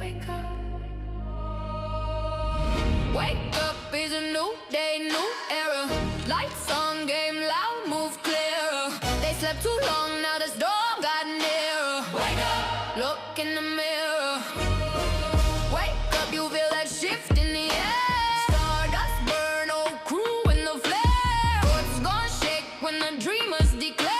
wake up. Wake up is a new day, new era. Lights on, game loud, move clearer. They slept too long, now the storm got nearer. Wake up, look in the mirror. Wake up, you feel that shift in the air. Stardust burn, old crew in the flare. What's gonna shake when the dreamers declare?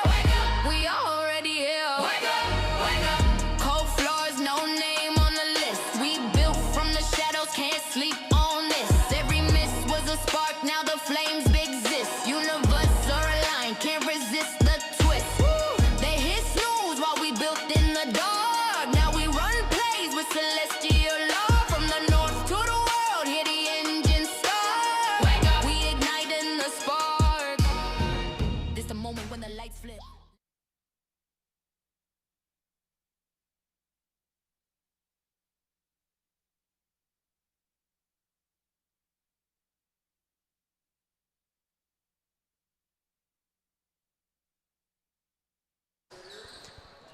Wake up, we already here. Wake up, wake up. Cold floors, no name on the list. We built from the shadows, can't sleep on this. Every miss was a spark, now the flames exist. Universe are aligned, can't resist the twist. They hit snooze while we built in the dark. Now we run plays with celestial law. From the north to the world, hear the engine start. Wake up, we igniting the spark. This the moment when the lights flip.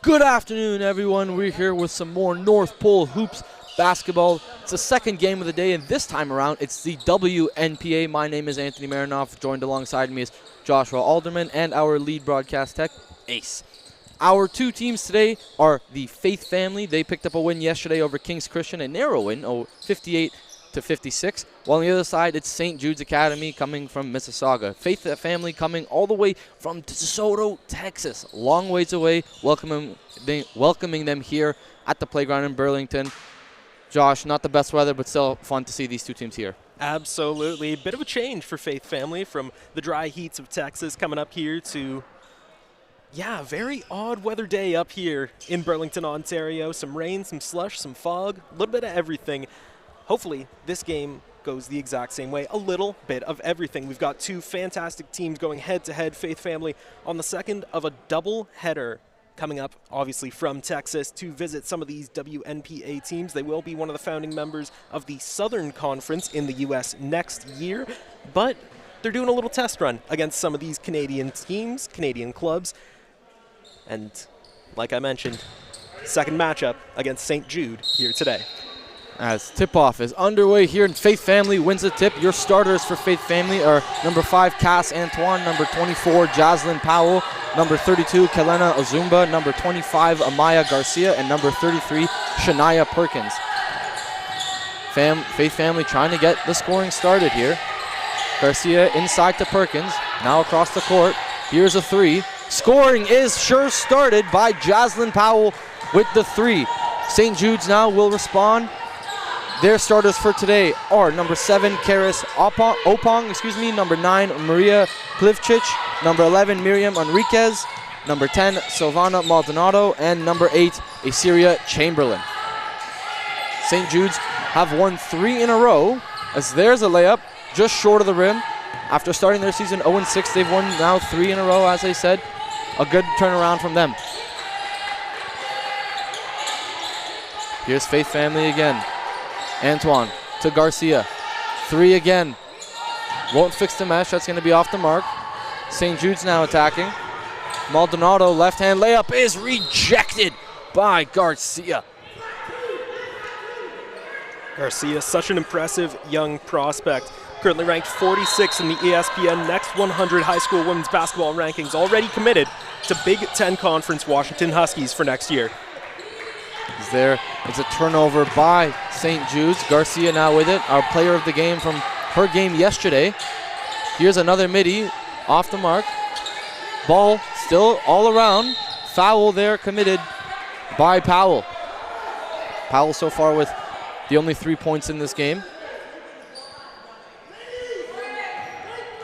Good afternoon, everyone. We're here with some more North Pole Hoops basketball. It's the second game of the day, and this time around, it's the Wnpa. My name is Anthony Marinoff. Joined alongside me is Joshua Alderman and our lead broadcast tech, Ace. Our two teams today are the Faith family. They picked up a win yesterday over King's Christian, a narrow win, 58-56. While on the other side, it's St. Jude's Academy coming from Mississauga. Faith family coming all the way from DeSoto, Texas. Long ways away, welcoming them here at the playground in Burlington. Josh, not the best weather, but still fun to see these two teams here. Absolutely. A bit of a change for Faith family from the dry heats of Texas coming up here to, very odd weather day up here in Burlington, Ontario. Some rain, some slush, some fog, a little bit of everything. Hopefully this game goes the exact same way. A little bit of everything. We've got two fantastic teams going head-to-head, Faith family, on the second of a double header coming up, obviously, from Texas to visit some of these WNPA teams. They will be one of the founding members of the Southern Conference in the U.S. next year, but they're doing a little test run against some of these Canadian teams, Canadian clubs, and like I mentioned, second matchup against St. Jude here today. As tip-off is underway here, and Faith family wins the tip. Your starters for Faith family are number 5, Cass Antoine, number 24, Jaslyn Powell, number 32, Kelena Ozumba, number 25, Amaya Garcia, and number 33, Shania Perkins. Faith family trying to get the scoring started here. Garcia inside to Perkins, now across the court. Here's a three. Scoring is sure started by Jaslyn Powell with the three. St. Jude's now will respond. Their starters for today are number 7, Karis Opong, number 9, Maria Plivchich, number 11, Miriam Enriquez, number 10, Silvana Maldonado, and number 8, Asiria Chamberlain. St. Jude's have won 3 in a row, as there's a layup just short of the rim. After starting their season 0-6, they've won now 3 in a row, as I said. A good turnaround from them. Here's Faith family again. Antoine to Garcia. 3 again. Won't fix the mesh. That's going to be off the mark. St. Jude's now attacking. Maldonado, left-hand layup is rejected by Garcia. Garcia, such an impressive young prospect. Currently ranked 46 in the ESPN Next 100 High School Women's Basketball Rankings. Already committed to Big Ten Conference Washington Huskies for next year. It's a turnover by St. Jude's. Garcia now with it, our player of the game from her game yesterday. Here's another midi off the mark. Ball still all around. Foul there committed by Powell. Powell so far with the only 3 points in this game.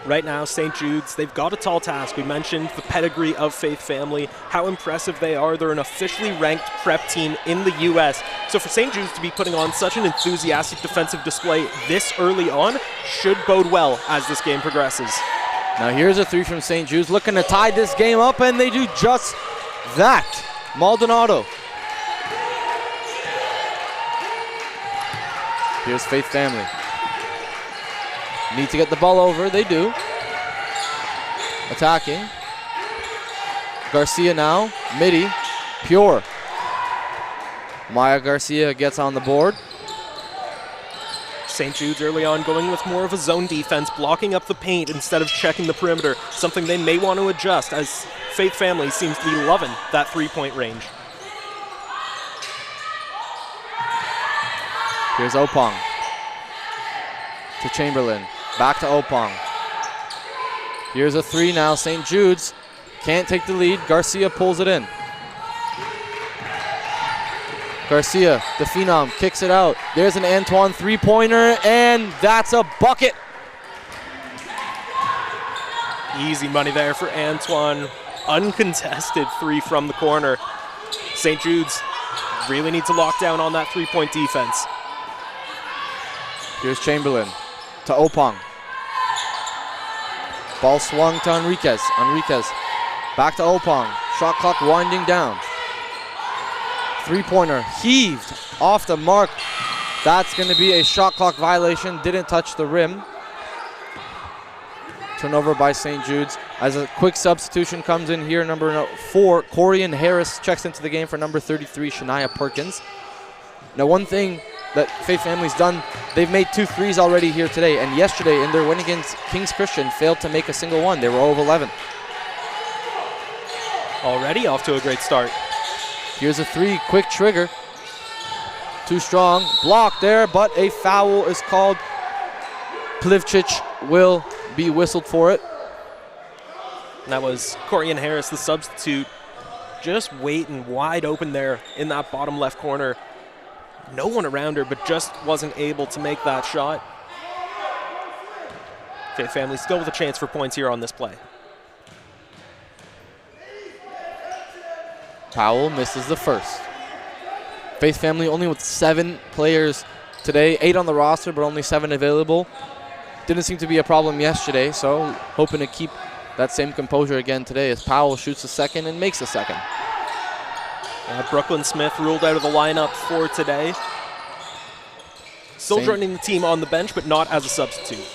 Right now, St. Jude's, they've got a tall task. We mentioned the pedigree of Faith family, how impressive they are. They're an officially ranked prep team in the U.S. So for St. Jude's to be putting on such an enthusiastic defensive display this early on should bode well as this game progresses. Now here's a 3 from St. Jude's, looking to tie this game up, and they do just that. Maldonado. Here's Faith family. Need to get the ball over. They do. Attacking. Garcia now. Midi. Pure. Maya Garcia gets on the board. St. Jude's early on going with more of a zone defense, blocking up the paint instead of checking the perimeter, something they may want to adjust as Faith Family seems to be loving that three-point range. Here's Opong to Chamberlain. Back to Opong. Here's a three now. St. Jude's can't take the lead. Garcia pulls it in. Garcia, the Phenom, kicks it out. There's an Antoine three-pointer, and that's a bucket. Easy money there for Antoine. Uncontested three from the corner. St. Jude's really need to lock down on that three-point defense. Here's Chamberlain to Opong. Ball swung to Enriquez. Enriquez back to Opong. Shot clock winding down. Three-pointer heaved off the mark. That's going to be a shot clock violation. Didn't touch the rim. Turnover by St. Jude's. As a quick substitution comes in here, number 4, Corian Harris checks into the game for number 33, Shania Perkins. Now, one thing that Faith Family's done, they've made 2 threes already here today, and yesterday in their win against Kings Christian failed to make a single one. They were 0 of 11. Already off to a great start. Here's a three, quick trigger. Too strong, blocked there, but a foul is called. Plivchich will be whistled for it. And that was Corian Harris, the substitute, just waiting wide open there in that bottom left corner. No one around her, but just wasn't able to make that shot. Faith Family still with a chance for points here on this play. Powell misses the first. Faith Family only with 7 players today, 8 on the roster, but only 7 available. Didn't seem to be a problem yesterday, so hoping to keep that same composure again today as Powell shoots the second and makes the second. Brooklyn Smith ruled out of the lineup for today. Still joining the team on the bench, but not as a substitute.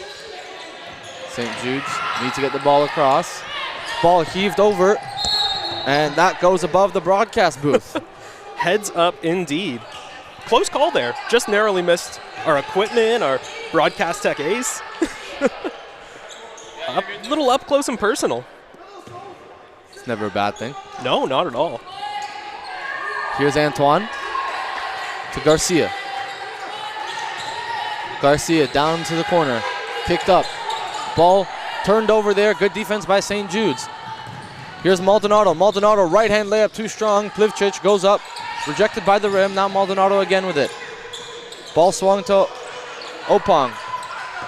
St. Jude's need to get the ball across. Ball heaved over, and that goes above the broadcast booth. Heads up indeed. Close call there. Just narrowly missed our equipment, our broadcast tech ace. A little up close and personal. It's never a bad thing. No, not at all. Here's Antoine to Garcia. Garcia down to the corner. Kicked up. Ball turned over there. Good defense by St. Jude's. Here's Maldonado. Maldonado, right-hand layup, too strong. Plivchich goes up. Rejected by the rim. Now Maldonado again with it. Ball swung to Opong.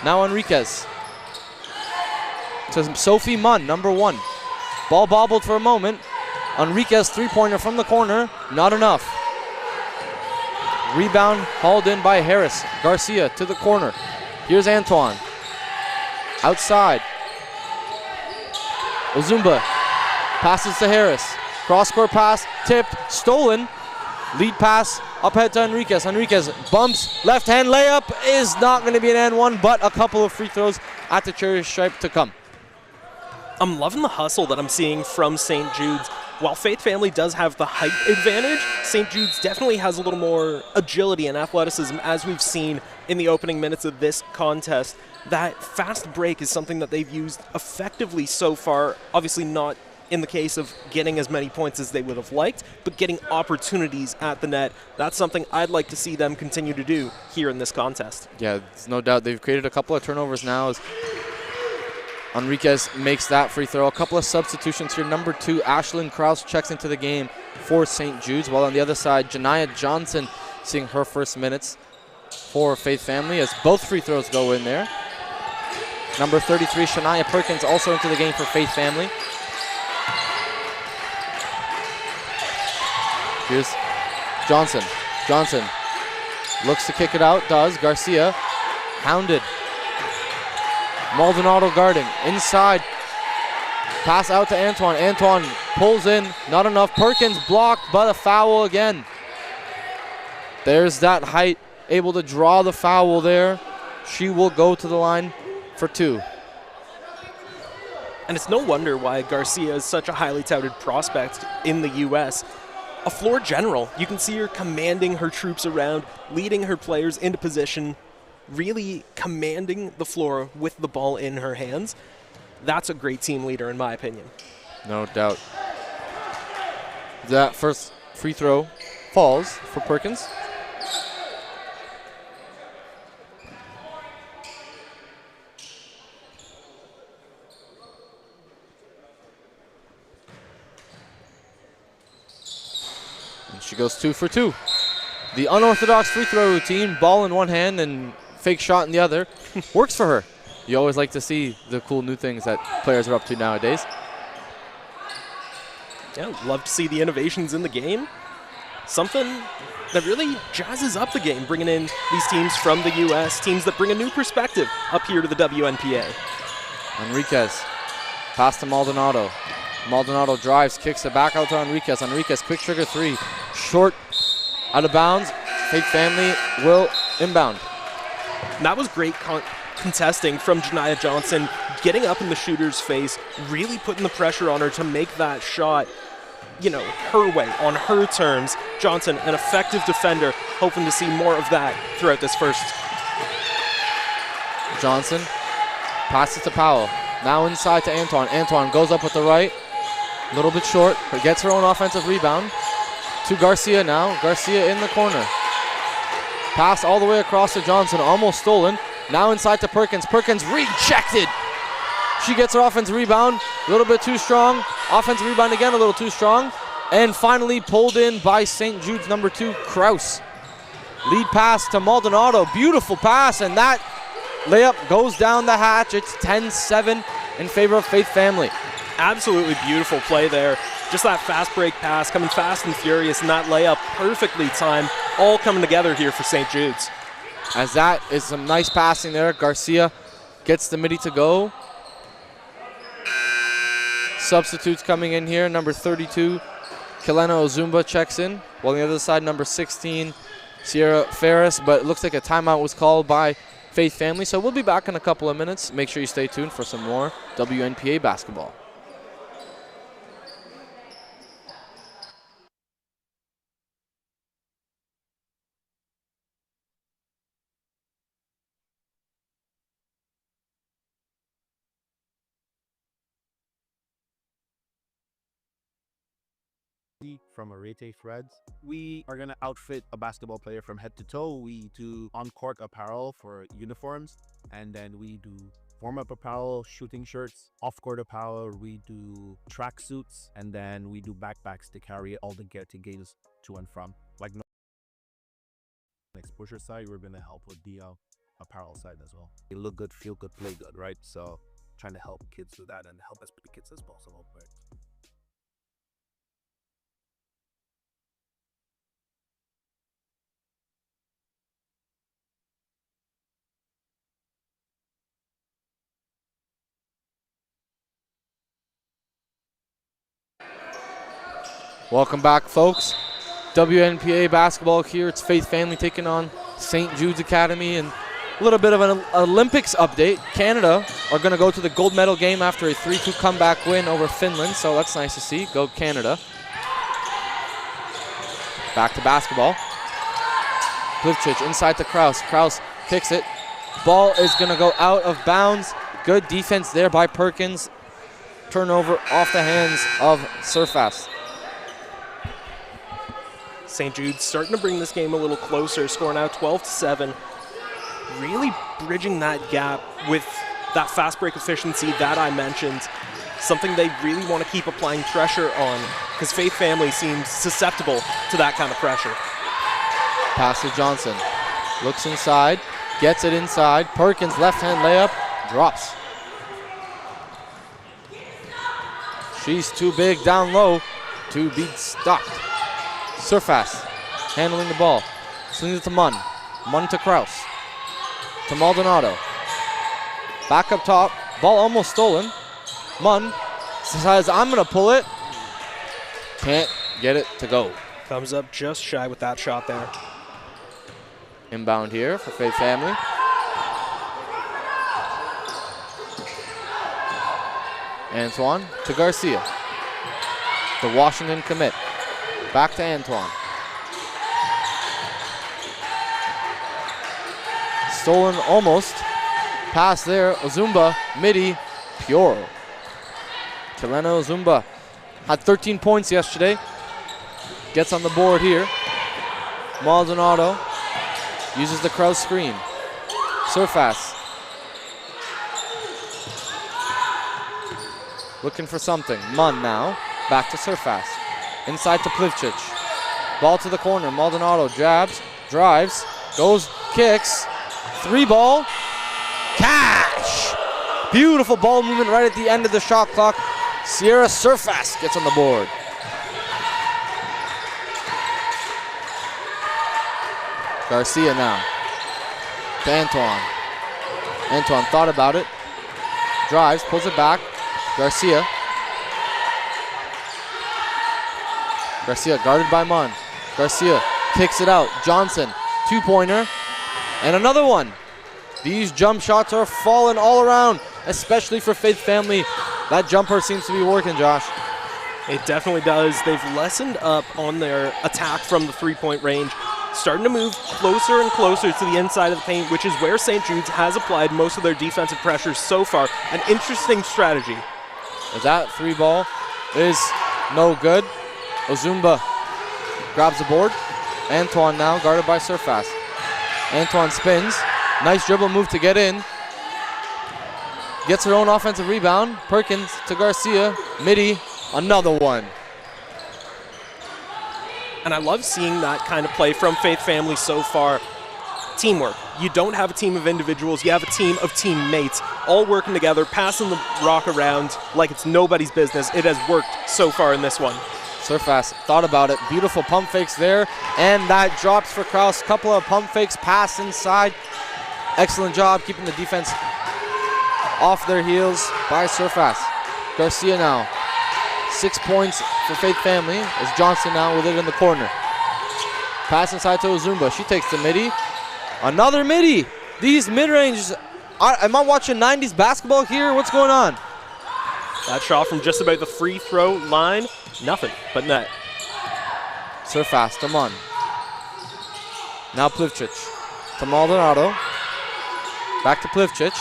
Now Enriquez. To Sophie Munn, number 1. Ball bobbled for a moment. Enriquez three-pointer from the corner. Not enough. Rebound hauled in by Harris. Garcia to the corner. Here's Antoine. Outside. Ozumba passes to Harris. Cross-court pass, tipped, stolen. Lead pass up ahead to Enriquez. Enriquez bumps, left-hand layup is not going to be an and one, but a couple of free throws at the cherry stripe to come. I'm loving the hustle that I'm seeing from St. Jude's. While Faith Family does have the height advantage, St. Jude's definitely has a little more agility and athleticism, as we've seen in the opening minutes of this contest. That fast break is something that they've used effectively so far. Obviously not in the case of getting as many points as they would have liked, but getting opportunities at the net. That's something I'd like to see them continue to do here in this contest. Yeah, there's no doubt. They've created a couple of turnovers now as Enriquez makes that free throw. A couple of substitutions here. Number 2, Ashlyn Krause checks into the game for St. Jude's, while on the other side, Janiyah Johnson seeing her first minutes for Faith Family as both free throws go in there. Number 33, Shania Perkins, also into the game for Faith Family. Here's Johnson. Johnson looks to kick it out, does. Garcia, hounded. Maldonado guarding, inside. Pass out to Antoine. Antoine pulls in, not enough. Perkins blocked, but a foul again. There's that height, able to draw the foul there. She will go to the line for 2. And it's no wonder why Garcia is such a highly touted prospect in the U.S. a floor general. You can see her commanding her troops around, leading her players into position, really commanding the floor with the ball in her hands. That's a great team leader, in my opinion. No doubt. That first free throw falls for Perkins. And she goes 2 for 2. The unorthodox free throw routine, ball in one hand and fake shot in the other, works for her. You always like to see the cool new things that players are up to nowadays. Yeah, love to see the innovations in the game. Something that really jazzes up the game, bringing in these teams from the U.S., teams that bring a new perspective up here to the WNPA. Enriquez, pass to Maldonado. Maldonado drives, kicks it back out to Enriquez. Enriquez, quick trigger three. Short, out of bounds. Fake family will inbound. And that was great contesting from Janiyah Johnson, getting up in the shooter's face, really putting the pressure on her to make that shot, you know, her way, on her terms. Johnson, an effective defender, hoping to see more of that throughout this first. Johnson passes to Powell. Now inside to Antoine. Antoine goes up with the right. A little bit short, but gets her own offensive rebound. To Garcia now. Garcia in the corner. Pass all the way across to Johnson, almost stolen. Now inside to Perkins. Perkins rejected. She gets her offensive rebound, a little bit too strong. Offensive rebound again, a little too strong. And finally pulled in by St. Jude's number 2, Kraus. Lead pass to Maldonado, beautiful pass, and that layup goes down the hatch. It's 10-7 in favor of Faith Family. Absolutely beautiful play there. Just that fast break pass, coming fast and furious, and that layup perfectly timed, all coming together here for St. Jude's. As that is some nice passing there. Garcia gets the midi to go. Substitutes coming in here. Number 32, Kelena Ozumba checks in. While on the other side, number 16, Sierra Ferris. But it looks like a timeout was called by Faith Family. So we'll be back in a couple of minutes. Make sure you stay tuned for some more WNPA basketball. From Arete Threads. We are going to outfit a basketball player from head to toe. We do on-court apparel for uniforms, and then we do warm-up apparel, shooting shirts, off-court apparel. We do track suits, and then we do backpacks to carry all the gear to games to and from. Like exposure side, we're going to help with the apparel side as well. They look good, feel good, play good, right? So trying to help kids do that and help as many kids as possible. Right? Welcome back, folks. WNPA basketball here. It's Faith Family taking on St. Jude's Academy, and a little bit of an Olympics update. Canada are going to go to the gold medal game after a 3-2 comeback win over Finland, so that's nice to see. Go Canada. Back to basketball. Plivchich inside to Kraus. Kraus kicks it. Ball is going to go out of bounds. Good defense there by Perkins. Turnover off the hands of Surfast. St. Jude's starting to bring this game a little closer, scoring out 12-7. Really bridging that gap with that fast break efficiency that I mentioned. Something they really want to keep applying pressure on, because Faith Family seems susceptible to that kind of pressure. Pass to Johnson. Looks inside, gets it inside. Perkins left-hand layup, drops. She's too big down low to be stopped. Surfast handling the ball. Swings it to Munn. Munn to Kraus. To Maldonado. Back up top. Ball almost stolen. Munn says, I'm going to pull it. Can't get it to go. Comes up just shy with that shot there. Inbound here for Faith Family. Antoine to Garcia. The Washington commit. Back to Antoine. Stolen almost. Pass there. Ozumba, midi, pure. Kelena Ozumba had 13 points yesterday. Gets on the board here. Maldonado uses the Kraus screen. Surface. Looking for something. Munn now. Back to Surface. Inside to Plivcic. Ball to the corner. Maldonado jabs, drives, goes, kicks. 3-ball. Cash! Beautiful ball movement right at the end of the shot clock. Sierra Surface gets on the board. Garcia now. To Antoine. Antoine thought about it. Drives, pulls it back. Garcia. Garcia guarded by Munn. Garcia kicks it out. Johnson, 2-pointer. And another one. These jump shots are falling all around, especially for Faith Family. That jumper seems to be working, Josh. It definitely does. They've lessened up on their attack from the three-point range, starting to move closer and closer to the inside of the paint, which is where St. Jude's has applied most of their defensive pressures so far. An interesting strategy. That 3-ball is no good. Ozumba grabs the board. Antoine now guarded by Surface. Antoine spins. Nice dribble move to get in. Gets her own offensive rebound. Perkins to Garcia. Midi. Another one. And I love seeing that kind of play from Faith Family so far. Teamwork. You don't have a team of individuals. You have a team of teammates all working together, passing the rock around like it's nobody's business. It has worked so far in this one. Surface thought about it. Beautiful pump fakes there. And that drops for Kraus. Couple of pump fakes. Pass inside. Excellent job keeping the defense off their heels by Surface. Garcia now. 6 points for Faith Family as Johnson now with it in the corner. Pass inside to Ozumba. She takes the midi. Another midi. These mid-ranges. Am I watching 90s basketball here? What's going on? That shot from just about the free throw line. Nothing but net. Surface to Munn. Now Plivcic to Maldonado. Back to Plivcic.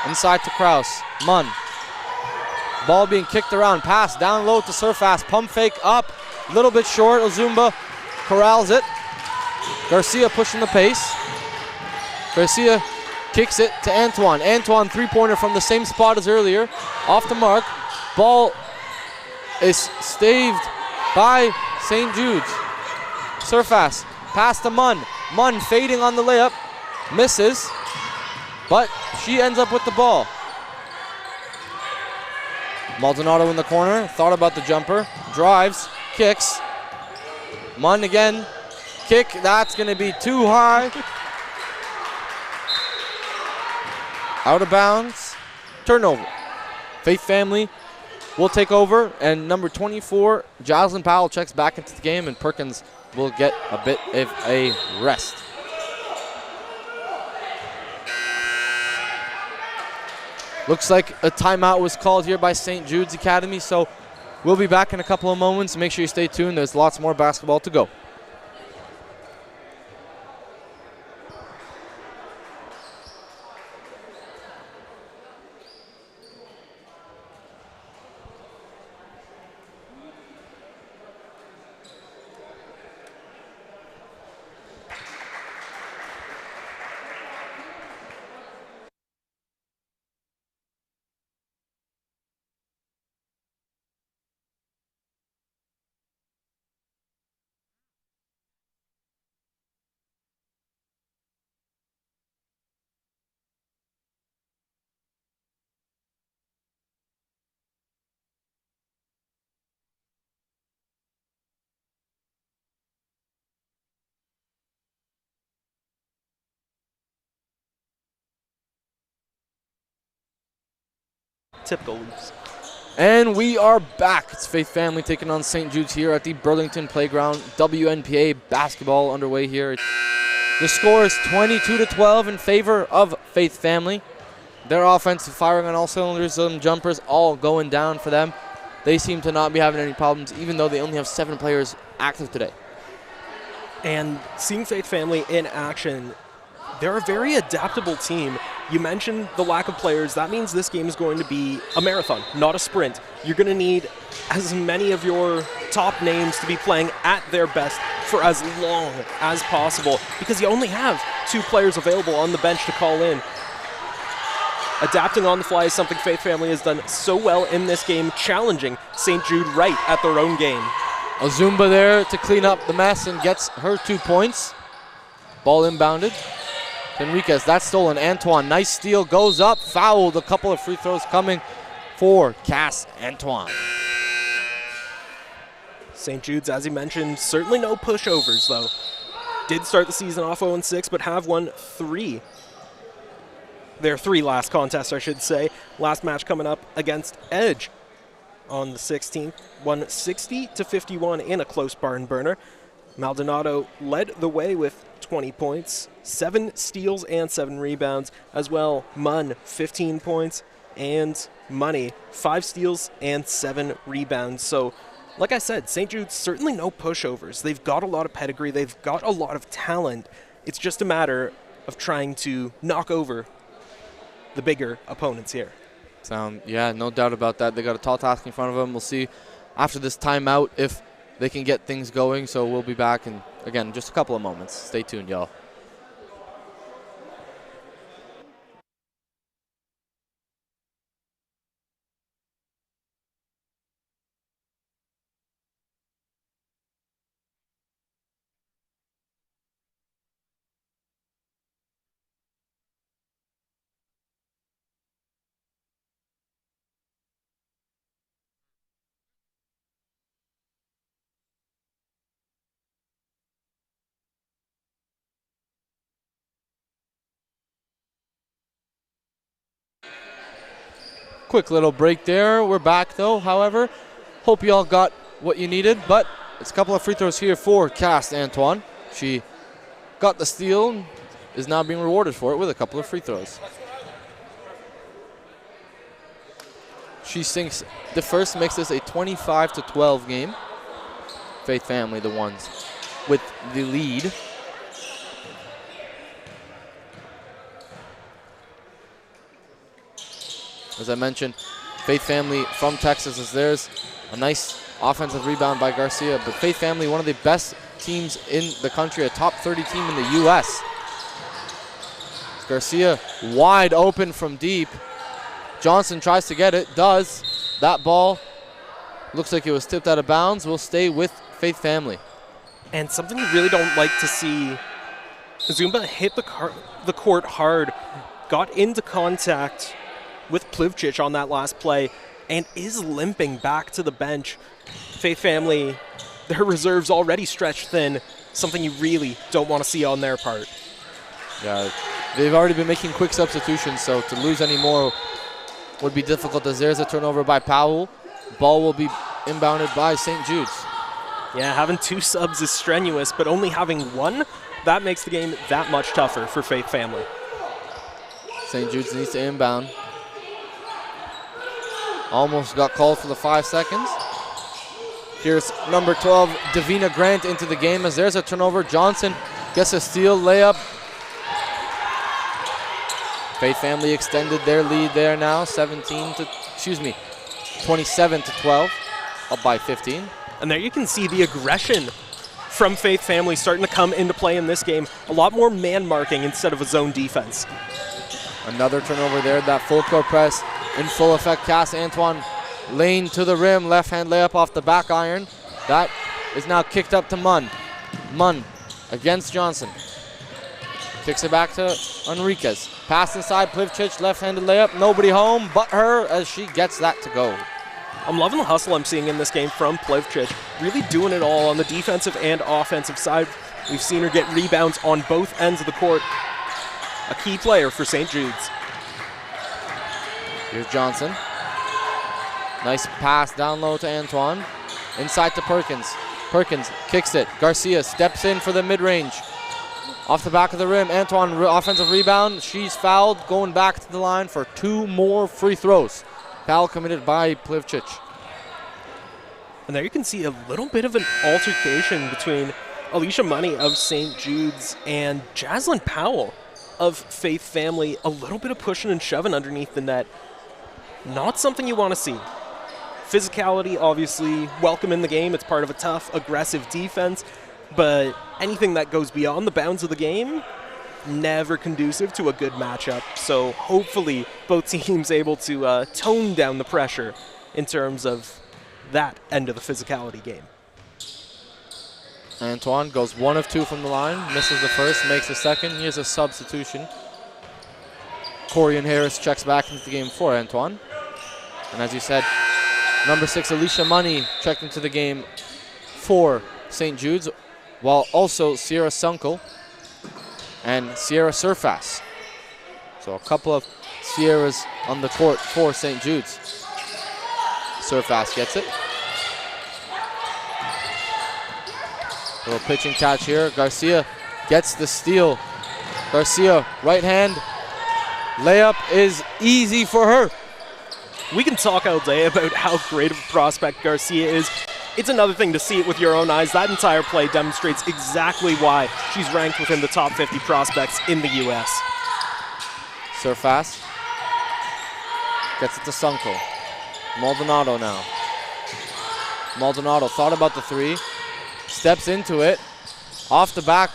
Inside to Kraus. Munn. Ball being kicked around. Pass down low to Surface. Pump fake up. A little bit short. Ozumba corrals it. Garcia pushing the pace. Garcia kicks it to Antoine. Antoine 3-pointer from the same spot as earlier. Off the mark. Ball is staved by St. Jude's. Surface. Pass to Munn. Munn fading on the layup. Misses. But she ends up with the ball. Maldonado in the corner. Thought about the jumper. Drives. Kicks. Munn again. Kick. That's going to be too high. Out of bounds. Turnover. Faith Family will take over. And number 24, Jocelyn Powell checks back into the game. And Perkins will get a bit of a rest. Looks like a timeout was called here by St. Jude's Academy, so we'll be back in a couple of moments. Make sure you stay tuned. There's lots more basketball to go. Typical Leafs. And we are back. It's Faith Family taking on St. Jude's here at the Burlington Playground. WNPA basketball underway here. The score is 22-12 in favor of Faith Family. Their offense firing on all cylinders. Some jumpers all going down for them. They seem to not be having any problems, even though they only have 7 players active today. And seeing Faith Family in action, they're a very adaptable team. You mentioned the lack of players. That means this game is going to be a marathon, not a sprint. You're going to need as many of your top names to be playing at their best for as long as possible, because you only have 2 players available on the bench to call in. Adapting on the fly is something Faith Family has done so well in this game, challenging St. Jude right at their own game. Ozumba there to clean up the mess and gets her 2 points. Ball inbounded. Enriquez, that's stolen. Antoine, nice steal, goes up, fouled. A couple of free throws coming for Cass Antoine. St. Jude's, as you mentioned, certainly no pushovers, though. Did start the season off 0-6, but have won 3. Their 3 last contests, I should say. Last match coming up against Edge on the 16th. Won 60-51 in a close barn burner. Maldonado led the way with 20 points, 7 steals and 7 rebounds. As well, Munn, 15 points, and Money, 5 steals and 7 rebounds. So, like I said, St. Jude's certainly no pushovers. They've got a lot of pedigree. They've got a lot of talent. It's just a matter of trying to knock over the bigger opponents here. Yeah, no doubt about that. They got a tall task in front of them. We'll see after this timeout if they can get things going. So we'll be back in, again, just a couple of moments. Stay tuned, y'all. Quick little break there. We're back, though, however. Hope you all got what you needed, but it's a couple of free throws here for Cass Antoine. She got the steal, is now being rewarded for it with a couple of free throws. She sinks the first, makes this a 25-12 game. Faith Family, the ones with the lead. As I mentioned, Faith Family from Texas is theirs. A nice offensive rebound by Garcia, but Faith Family, one of the best teams in the country, a top 30 team in the U.S. Garcia wide open from deep. Johnson tries to get it, does. That ball looks like it was tipped out of bounds. Will stay with Faith Family. And something you really don't like to see, Zumba hit the court hard, got into contact with Plivchich on that last play, and is limping back to the bench. Faith Family, their reserves already stretched thin, something you really don't want to see on their part. Yeah, they've already been making quick substitutions, so to lose any more would be difficult, as there's a turnover by Powell. Ball will be inbounded by St. Jude's. Yeah, having 2 subs is strenuous, but only having 1, that makes the game that much tougher for Faith Family. St. Jude's needs to inbound. Almost got called for the 5 seconds. Here's number 12, Davina Grant, into the game, as there's a turnover. Johnson gets a steal, layup. Faith Family extended their lead there now, 27-12, up by 15. And there you can see the aggression from Faith Family starting to come into play in this game. A lot more man marking instead of a zone defense. Another turnover there, that full court press in full effect. Cass Antoine, lane to the rim, left hand layup off the back iron. That is now kicked up to Munn. Munn against Johnson. Kicks it back to Enriquez. Pass inside, Plivchich, left-handed layup. Nobody home but her as she gets that to go. I'm loving the hustle I'm seeing in this game from Plivchich. Really doing it all on the defensive and offensive side. We've seen her get rebounds on both ends of the court. A key player for St. Jude's. Here's Johnson. Nice pass down low to Antoine. Inside to Perkins. Perkins kicks it. Garcia steps in for the mid-range. Off the back of the rim, Antoine, offensive rebound. She's fouled, going back to the line for 2 more free throws. Foul committed by Plivchich. And there you can see a little bit of an altercation between Alicia Money of St. Jude's and Jaslyn Powell of Faith Family. A little bit of pushing and shoving underneath the net. Not something you want to see. Physicality, obviously, welcome in the game. It's part of a tough, aggressive defense. But anything that goes beyond the bounds of the game, never conducive to a good matchup. So hopefully both teams able to tone down the pressure in terms of that end of the physicality game. Antoine goes 1 of 2 from the line, misses the first, makes the second. Here's a substitution. Corian Harris checks back into the game for Antoine. And as you said, number 6, Alicia Money, checked into the game for St. Jude's, while also Sierra Sunkel and Sierra Surface. So a couple of Sierras on the court for St. Jude's. Surface gets it. Little pitching catch here. Garcia gets the steal. Garcia, right hand. Layup is easy for her. We can talk all day about how great of a prospect Garcia is. It's another thing to see it with your own eyes. That entire play demonstrates exactly why she's ranked within the top 50 prospects in the U.S. Surface gets it to Sunkel. Maldonado now. Maldonado thought about the 3. Steps into it. Off the back.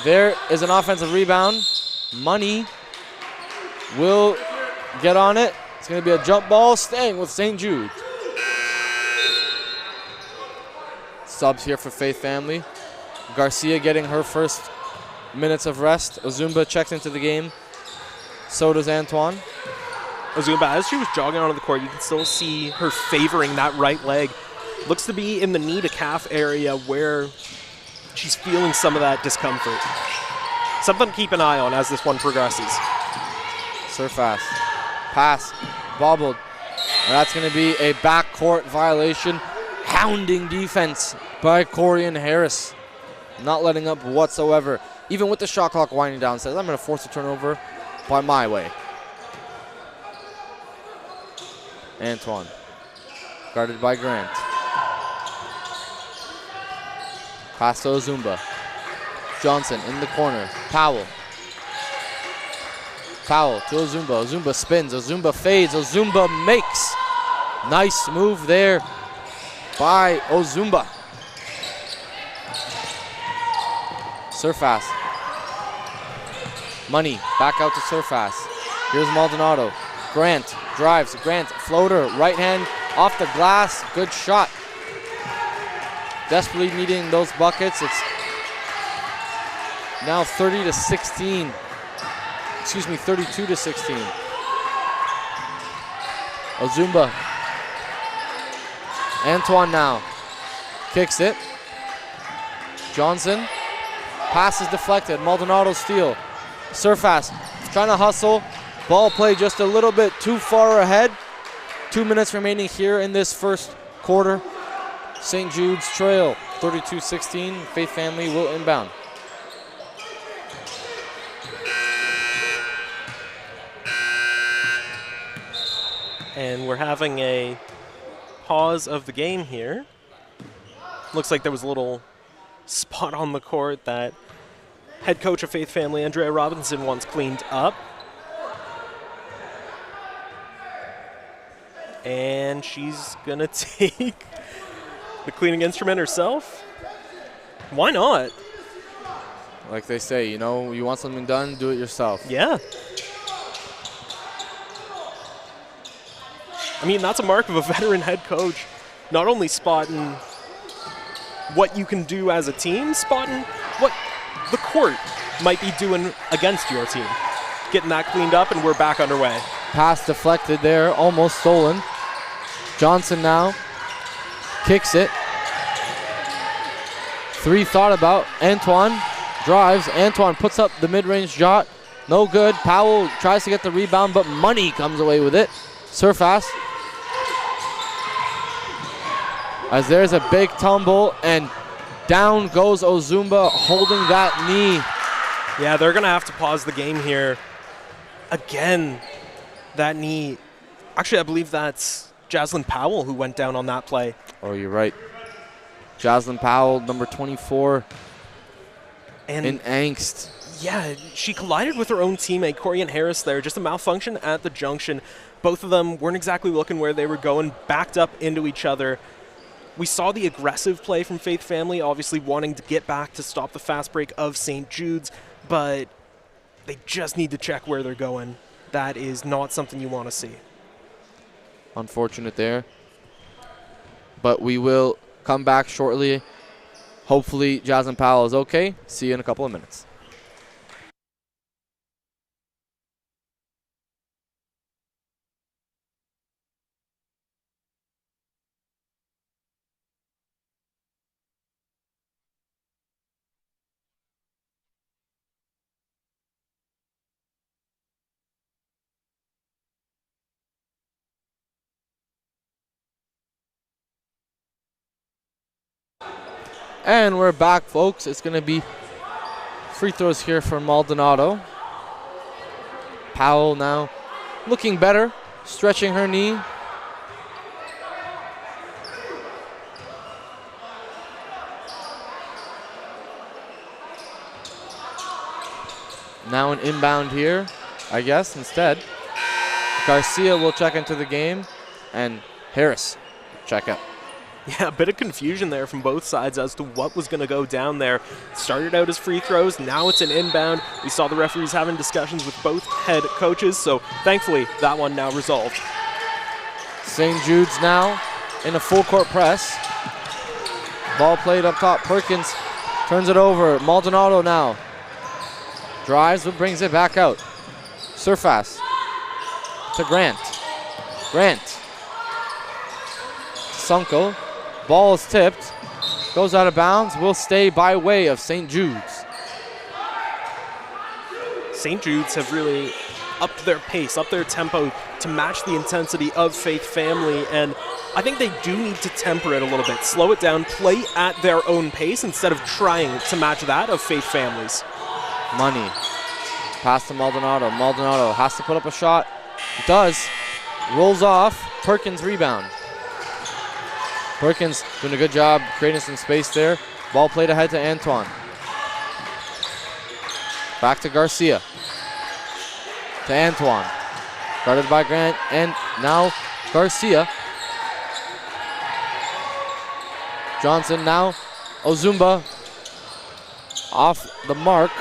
There is an offensive rebound. Money will get on it. It's going to be a jump ball, staying with St. Jude. Subs here for Faith Family. Garcia getting her first minutes of rest. Ozumba checks into the game. So does Antoine. Ozumba, as she was jogging onto the court, you can still see her favoring that right leg. Looks to be in the knee to calf area where she's feeling some of that discomfort. Something to keep an eye on as this one progresses. Surface. Pass. Bobbled. And that's going to be a backcourt violation. Hounding defense by Corian Harris. Not letting up whatsoever. Even with the shot clock winding down, says, I'm going to force a turnover by my way. Antoine. Guarded by Grant. Pass to Ozumba. Johnson in the corner. Powell. Powell to Ozumba. Ozumba spins. Ozumba fades. Ozumba makes. Nice move there by Ozumba. Surface. Money back out to Surface. Here's Maldonado. Grant drives. Grant floater. Right hand off the glass. Good shot. Desperately needing those buckets. It's now 30-16. Excuse me, 32-16. Ozumba. Antoine now. Kicks it. Johnson. Pass is deflected. Maldonado steal. Surface trying to hustle. Ball play just a little bit too far ahead. 2 minutes remaining here in this first quarter. St. Jude's trail 32-16. Faith Family will inbound. And we're having a pause of the game here. Looks like there was a little spot on the court that head coach of Faith Family, Andrea Robinson, wants cleaned up. And she's going to take the cleaning instrument herself. Why not? Like they say, you know, you want something done, do it yourself. Yeah. I mean, that's a mark of a veteran head coach. Not only spotting what you can do as a team, spotting what the court might be doing against your team. Getting that cleaned up, and we're back underway. Pass deflected there, almost stolen. Johnson now kicks it. 3 thought about. Antoine drives. Antoine puts up the mid-range shot. No good. Powell tries to get the rebound, but Money comes away with it. Surface. As there's a big tumble, and down goes Ozumba holding that knee. Yeah, they're going to have to pause the game here. Again, that knee. Actually, I believe that's Jaslyn Powell who went down on that play. Oh, you're right. Jaslyn Powell, number 24, And in angst. yeah, she collided with her own teammate, Corian Harris there. Just a malfunction at the junction. Both of them weren't exactly looking where they were going, backed up into each other. We saw the aggressive play from Faith Family, obviously wanting to get back to stop the fast break of St. Jude's, but they just need to check where they're going. That is not something you want to see. Unfortunate there. But we will come back shortly. Hopefully Jaslyn Powell is okay. See you in a couple of minutes. And we're back, folks. It's going to be free throws here for Maldonado. Powell now looking better, stretching her knee. Now an inbound here, I guess, instead. Garcia will check into the game, and Harris check out. Yeah, a bit of confusion there from both sides as to what was going to go down there. Started out as free throws, now it's an inbound. We saw the referees having discussions with both head coaches, so thankfully that one now resolved. St. Jude's now in a full court press. Ball played up top. Perkins turns it over. Maldonado now drives but brings it back out. Surface to Grant. Grant. Sunko. Ball is tipped. Goes out of bounds. Will stay by way of St. Jude's. St. Jude's have really upped their pace, upped their tempo to match the intensity of Faith Family, and I think they do need to temper it a little bit, slow it down, play at their own pace instead of trying to match that of Faith Family's. Money. Pass to Maldonado. Maldonado has to put up a shot. It does. Rolls off. Perkins rebound. Perkins doing a good job creating some space there. Ball played ahead to Antoine. Back to Garcia. To Antoine. Guarded by Grant, and now Garcia. Johnson now. Ozumba off the mark.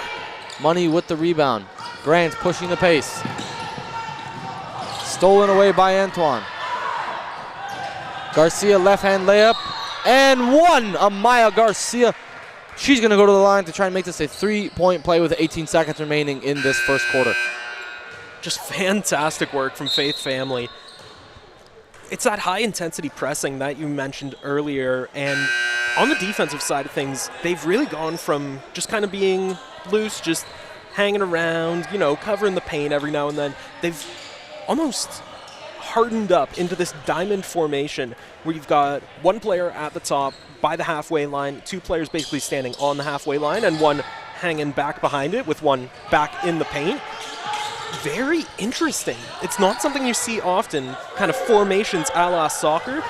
Money with the rebound. Grant pushing the pace. Stolen away by Antoine. Garcia left-hand layup, and one. Amaya Garcia. She's going to go to the line to try and make this a three-point play with 18 seconds remaining in this first quarter. Just fantastic work from Faith Family. It's that high-intensity pressing that you mentioned earlier, and on the defensive side of things, they've really gone from just kind of being loose, just hanging around, you know, covering the paint every now and then. They've almost hardened up into this diamond formation where you've got one player at the top by the halfway line, two players basically standing on the halfway line, and one hanging back behind it with one back in the paint. Very interesting. It's not something you see often, kind of formations a la soccer.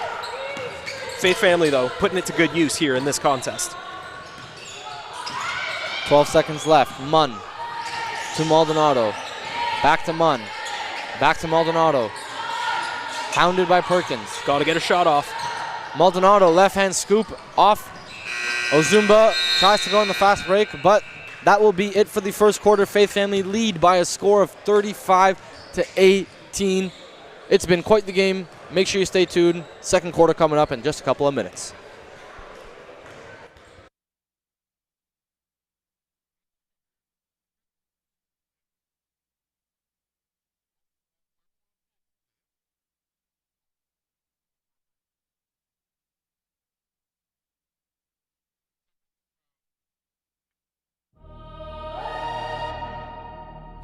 Faith Family, though, putting it to good use here in this contest. 12 seconds left. Munn to Maldonado. Back to Munn. Back to Maldonado. Hounded by Perkins. Got to get a shot off. Maldonado, left-hand scoop off. Ozumba tries to go on the fast break, but that will be it for the first quarter. Faith Family lead by a score of 35-18. It's been quite the game. Make sure you stay tuned. Second quarter coming up in just a couple of minutes.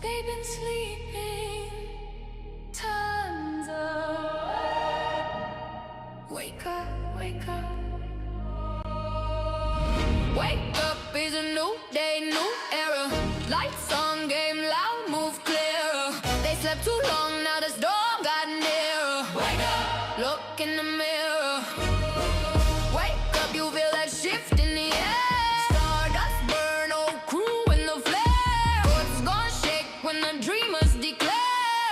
They've been sleeping tons of. Wake up, wake up. Wake up is a new day, new era. Lights on, game loud, move clearer. They slept too long, now the storm got nearer. Wake up, look Wake up, you feel that shift in the air. Stardust burn, old crew in the flare. What's gonna shake when the dreamers declare?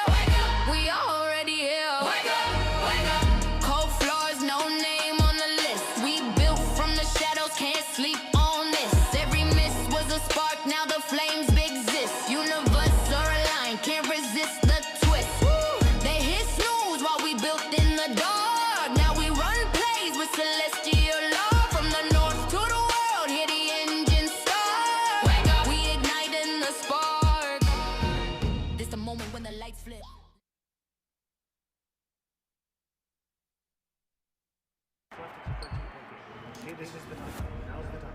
Wake up, we already here. Wake up, wake up. Cold floors, no name on the list. We built from the shadows, can't sleep on this. Every miss was a spark, now the flames exist. Universe are aligned, can't resist the twist. They hit snooze while we built in the dark. Now we run plays with celestial law. From the north to the world, hear the engine start. Wake up, we igniting the spark. This the moment when the lights flip. This is the time. Now's the time.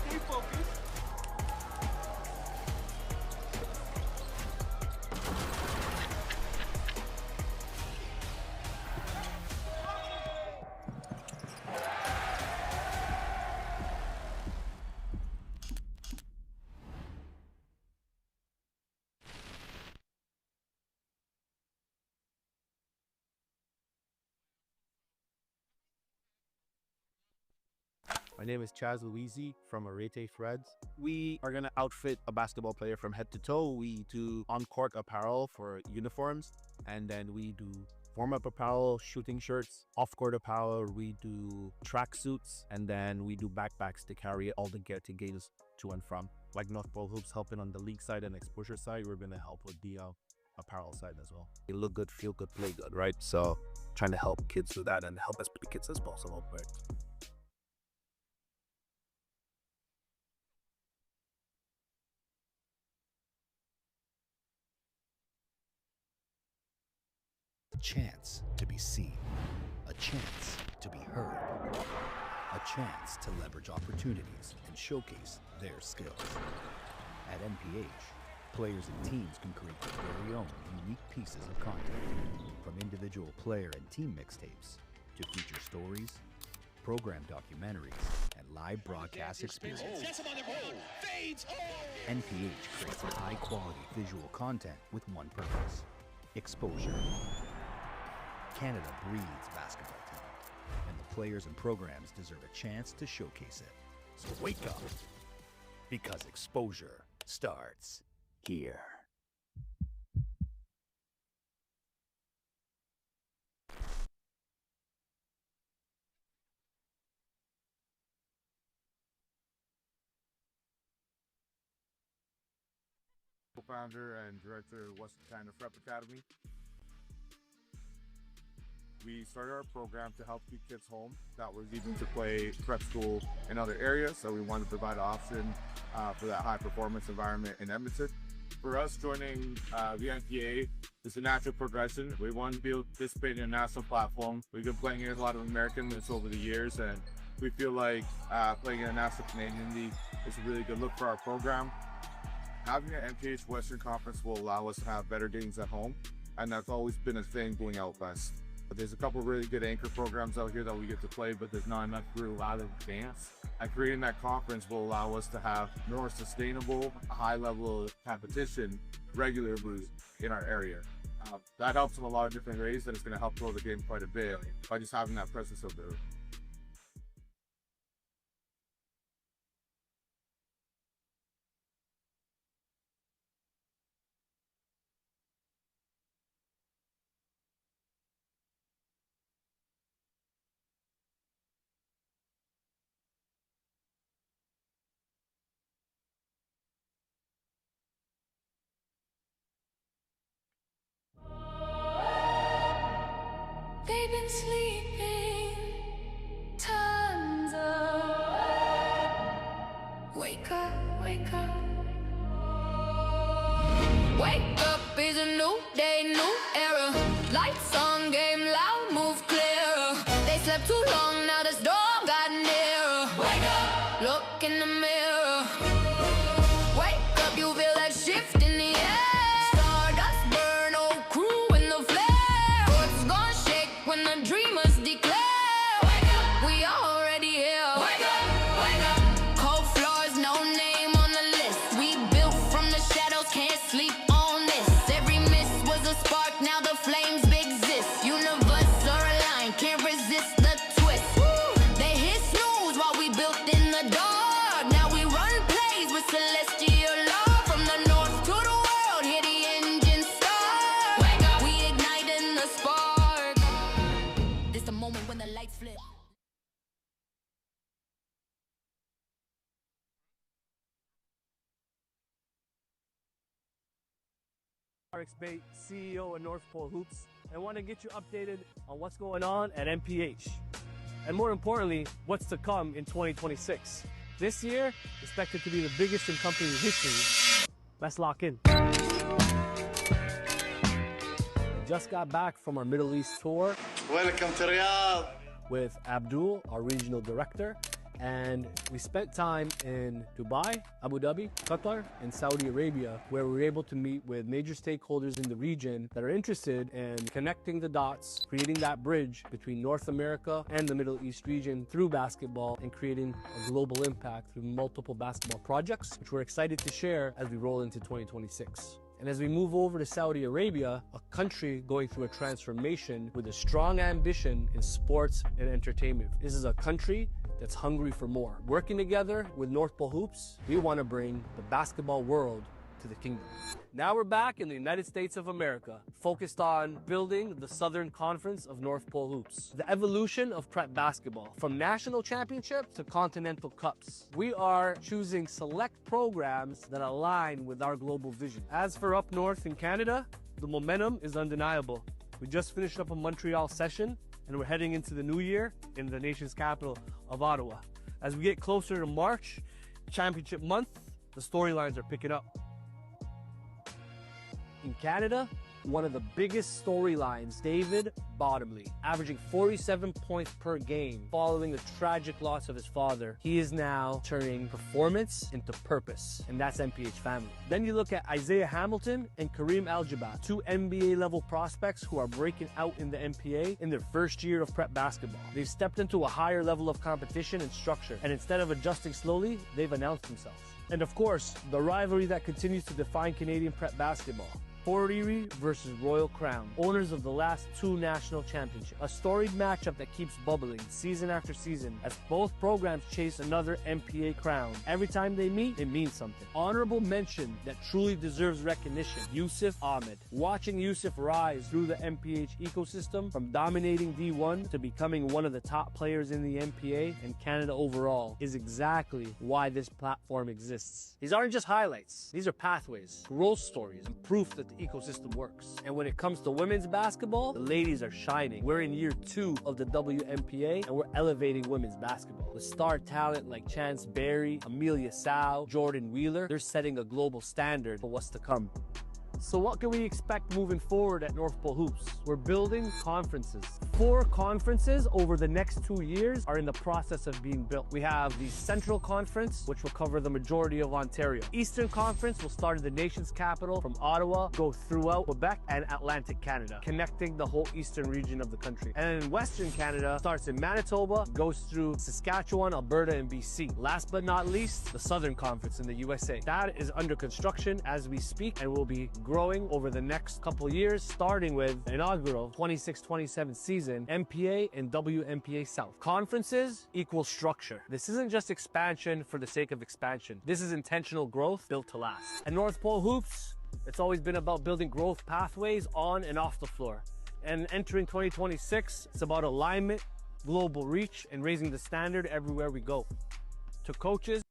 Stay focused. My name is Jude'S from Wnpa. We are going to outfit a basketball player from head to toe. We do on-court apparel for uniforms, and then we do warm-up apparel, shooting shirts, off-court apparel. We do track suits, and then we do backpacks to carry all the gear to games to and from. Like North Pole Hoops helping on the league side and exposure side, we're going to help with the apparel side as well. You look good, feel good, play good, right? So trying to help kids with that and help as many kids as possible. Right? A chance to be seen, a chance to be heard, a chance to leverage opportunities and showcase their skills. At NPH, players and teams can create their very own unique pieces of content, from individual player and team mixtapes to feature stories, program documentaries, and live broadcast experiences. NPH creates high-quality visual content with one purpose: exposure. Canada breeds basketball talent, and the players and programs deserve a chance to showcase it. So wake up, because exposure starts here. Co-founder and director of Western Canada Prep Academy. We started our program to help keep kids home that were leaving to play prep school in other areas, so we wanted to provide an option for that high performance environment in Edmonton. For us, joining Wnpa is a natural progression. We want to be able to participate in a national platform. We've been playing against a lot of American leagues over the years, and we feel like playing in a national Canadian league is a really good look for our program. Having an MPH Western Conference will allow us to have better games at home, and that's always been a thing going out west. But there's a couple really good anchor programs out here that we get to play, but there's not enough to allow them to advance. And creating that conference will allow us to have more sustainable, high level of competition regularly in our area. That helps in a lot of different ways, and it's going to help grow the game quite a bit by just having that presence out there. They've been sleeping tons of. Wake up, wake up. Wake up is a new day, new era. Lights on, game loud, move clearer. They slept too long, now the storm got nearer. Wake up, look in the mirror. Wake up, you feel that shift in the air. Stardust burn, old crew in the flare. What's gonna shake when the dreamers declare? Wake up, we already here. RXBait, CEO of North Pole Hoops, and want to get you updated on what's going on at NPH. And more importantly, what's to come in 2026. This year, expected to be the biggest in company history. Let's lock in. We just got back from our Middle East tour. Welcome to Riyadh. With Abdul, our regional director, and we spent time in Dubai, Abu Dhabi, Qatar, and Saudi Arabia, where we were able to meet with major stakeholders in the region that are interested in connecting the dots, creating that bridge between North America and the Middle East region through basketball, and creating a global impact through multiple basketball projects, which we're excited to share as we roll into 2026. And as we move over to Saudi Arabia, a country going through a transformation with a strong ambition in sports and entertainment. This is a country that's hungry for more. Working together with North Pole Hoops, we want to bring the basketball world to the kingdom. Now we're back in the United States of America, focused on building the Southern Conference of North Pole Hoops. The evolution of prep basketball, from national championships to continental cups. We are choosing select programs that align with our global vision. As for up north in Canada, the momentum is undeniable. We just finished up a Montreal session, and we're heading into the new year in the nation's capital of Ottawa. As we get closer to March, championship month, the storylines are picking up. In Canada, one of the biggest storylines, David Bottomley, averaging 47 points per game following the tragic loss of his father. He is now turning performance into purpose, and that's NPH family. Then you look at Isaiah Hamilton and Kareem Al-Jabbar, two NBA-level prospects who are breaking out in the NPA in their first year of prep basketball. They've stepped into a higher level of competition and structure, and instead of adjusting slowly, they've announced themselves. And of course, the rivalry that continues to define Canadian prep basketball. Port Erie versus Royal Crown, owners of the last two national championships. A storied matchup that keeps bubbling season after season as both programs chase another NPA crown. Every time they meet, it means something. Honorable mention that truly deserves recognition, Yusuf Ahmed. Watching Yusuf rise through the NPH ecosystem, from dominating D1 to becoming one of the top players in the NPA and Canada overall, is exactly why this platform exists. These aren't just highlights, these are pathways, growth stories, and proof that the ecosystem works. And when it comes to women's basketball, the ladies are shining. We're in year 2 of the WNPA, and we're elevating women's basketball. With star talent like Chance Berry, Amelia Sow, Jordan Wheeler, they're setting a global standard for what's to come. So what can we expect moving forward at North Pole Hoops? We're building conferences. 4 conferences over the next 2 years are in the process of being built. We have the Central Conference, which will cover the majority of Ontario. Eastern Conference will start in the nation's capital from Ottawa, go throughout Quebec and Atlantic Canada, connecting the whole eastern region of the country. And then Western Canada starts in Manitoba, goes through Saskatchewan, Alberta, and BC. Last but not least, the Southern Conference in the USA. That is under construction as we speak and will be growing over the next couple years, starting with the inaugural 26-27 season, MPA and WNPA South. Conferences equal structure. This isn't just expansion for the sake of expansion. This is intentional growth built to last. At North Pole Hoops, it's always been about building growth pathways on and off the floor. And entering 2026, it's about alignment, global reach, and raising the standard everywhere we go. To coaches,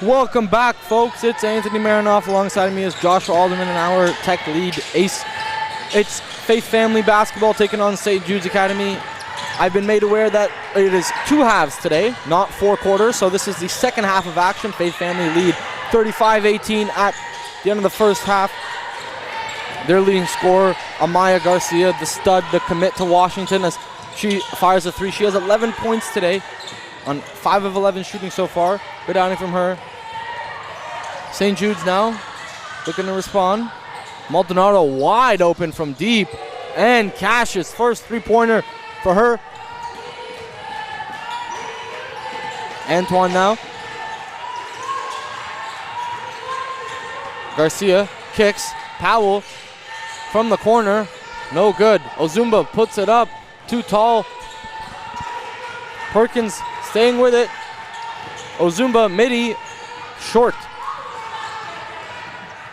Welcome back, folks. It's Anthony Marinoff. Alongside me is Joshua Alderman and our tech lead, Ace. It's Faith Family Basketball taking on St. Jude's Academy. I've been made aware that it is 2 halves today, not 4 quarters. So this is the second half of action. Faith Family lead 35-18 at the end of the first half. Their leading scorer, Amaya Garcia, the stud, the commit to Washington, as she fires a 3. She has 11 points today on 5 of 11 shooting so far. Good outing from her. St. Jude's now looking to respond. Maldonado wide open from deep. And Cash's first 3-pointer for her. Antoine now. Garcia kicks. Powell from the corner. No good. Ozumba puts it up. Too tall. Perkins staying with it. Ozumba, midi, short.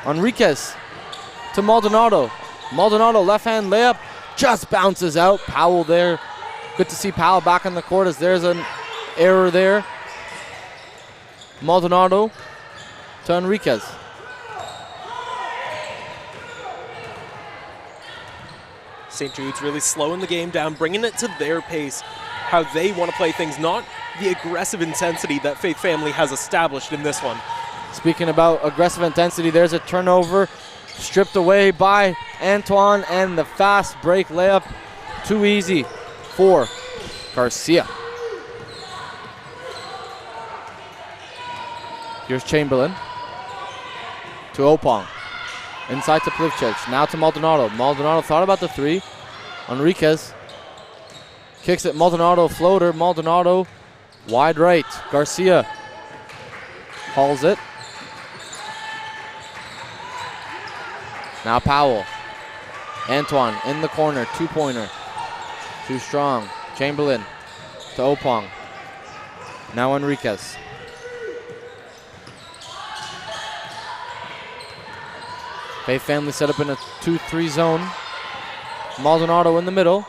Enriquez to Maldonado. Maldonado, left-hand layup, just bounces out. Powell there. Good to see Powell back on the court as there's an error there. Maldonado to Enriquez. St. Jude's really slowing the game down, bringing it to their pace, how they want to play things, not the aggressive intensity that Faith Family has established in this one. Speaking about aggressive intensity, there's a turnover stripped away by Antoine, and the fast break layup too easy for Garcia. Here's Chamberlain to Opong. Inside to Plivchich. Now to Maldonado. Maldonado thought about the three. Enriquez kicks it. Maldonado floater. Maldonado wide right. Garcia hauls it. Now Powell. Antoine in the corner. Two-pointer. Too strong. Chamberlain to Opong. Now Enriquez. Faith Family set up in a 2-3 zone. Maldonado in the middle.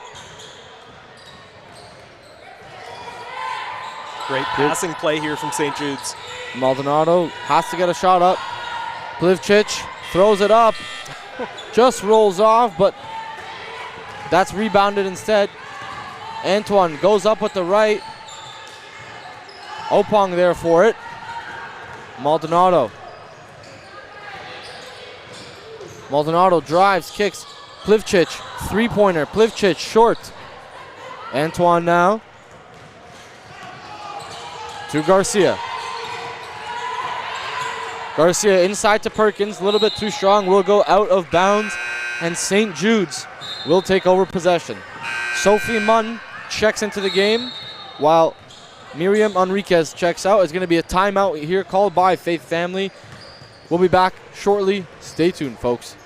Great passing play here from St. Jude's. Maldonado has to get a shot up. Plivchich throws it up. Just rolls off, but that's rebounded instead. Antoine goes up with the right. Opong there for it. Maldonado. Maldonado drives, kicks. Plivchich, three-pointer. Plivchich short. Antoine now to Garcia. Garcia inside to Perkins, a little bit too strong, will go out of bounds, and St. Jude's will take over possession. Sophie Munn checks into the game, while Miriam Enriquez checks out. It's going to be a timeout here called by Faith Family. We'll be back shortly. Stay tuned, folks.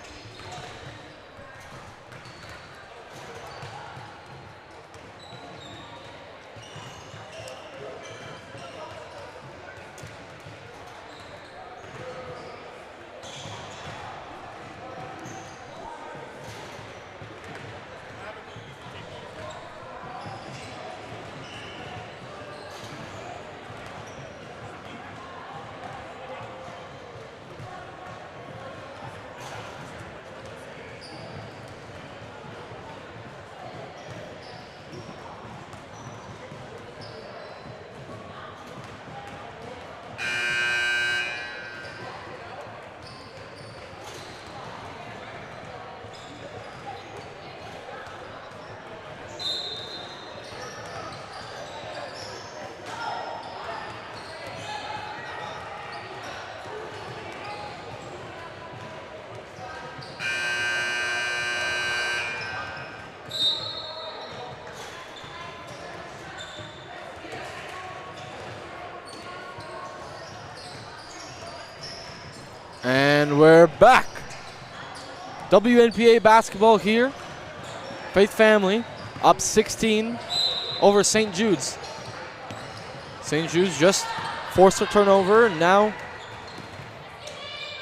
And we're back. WNPA basketball here. Faith Family up 16 over St. Jude's. St. Jude's just forced a turnover, and now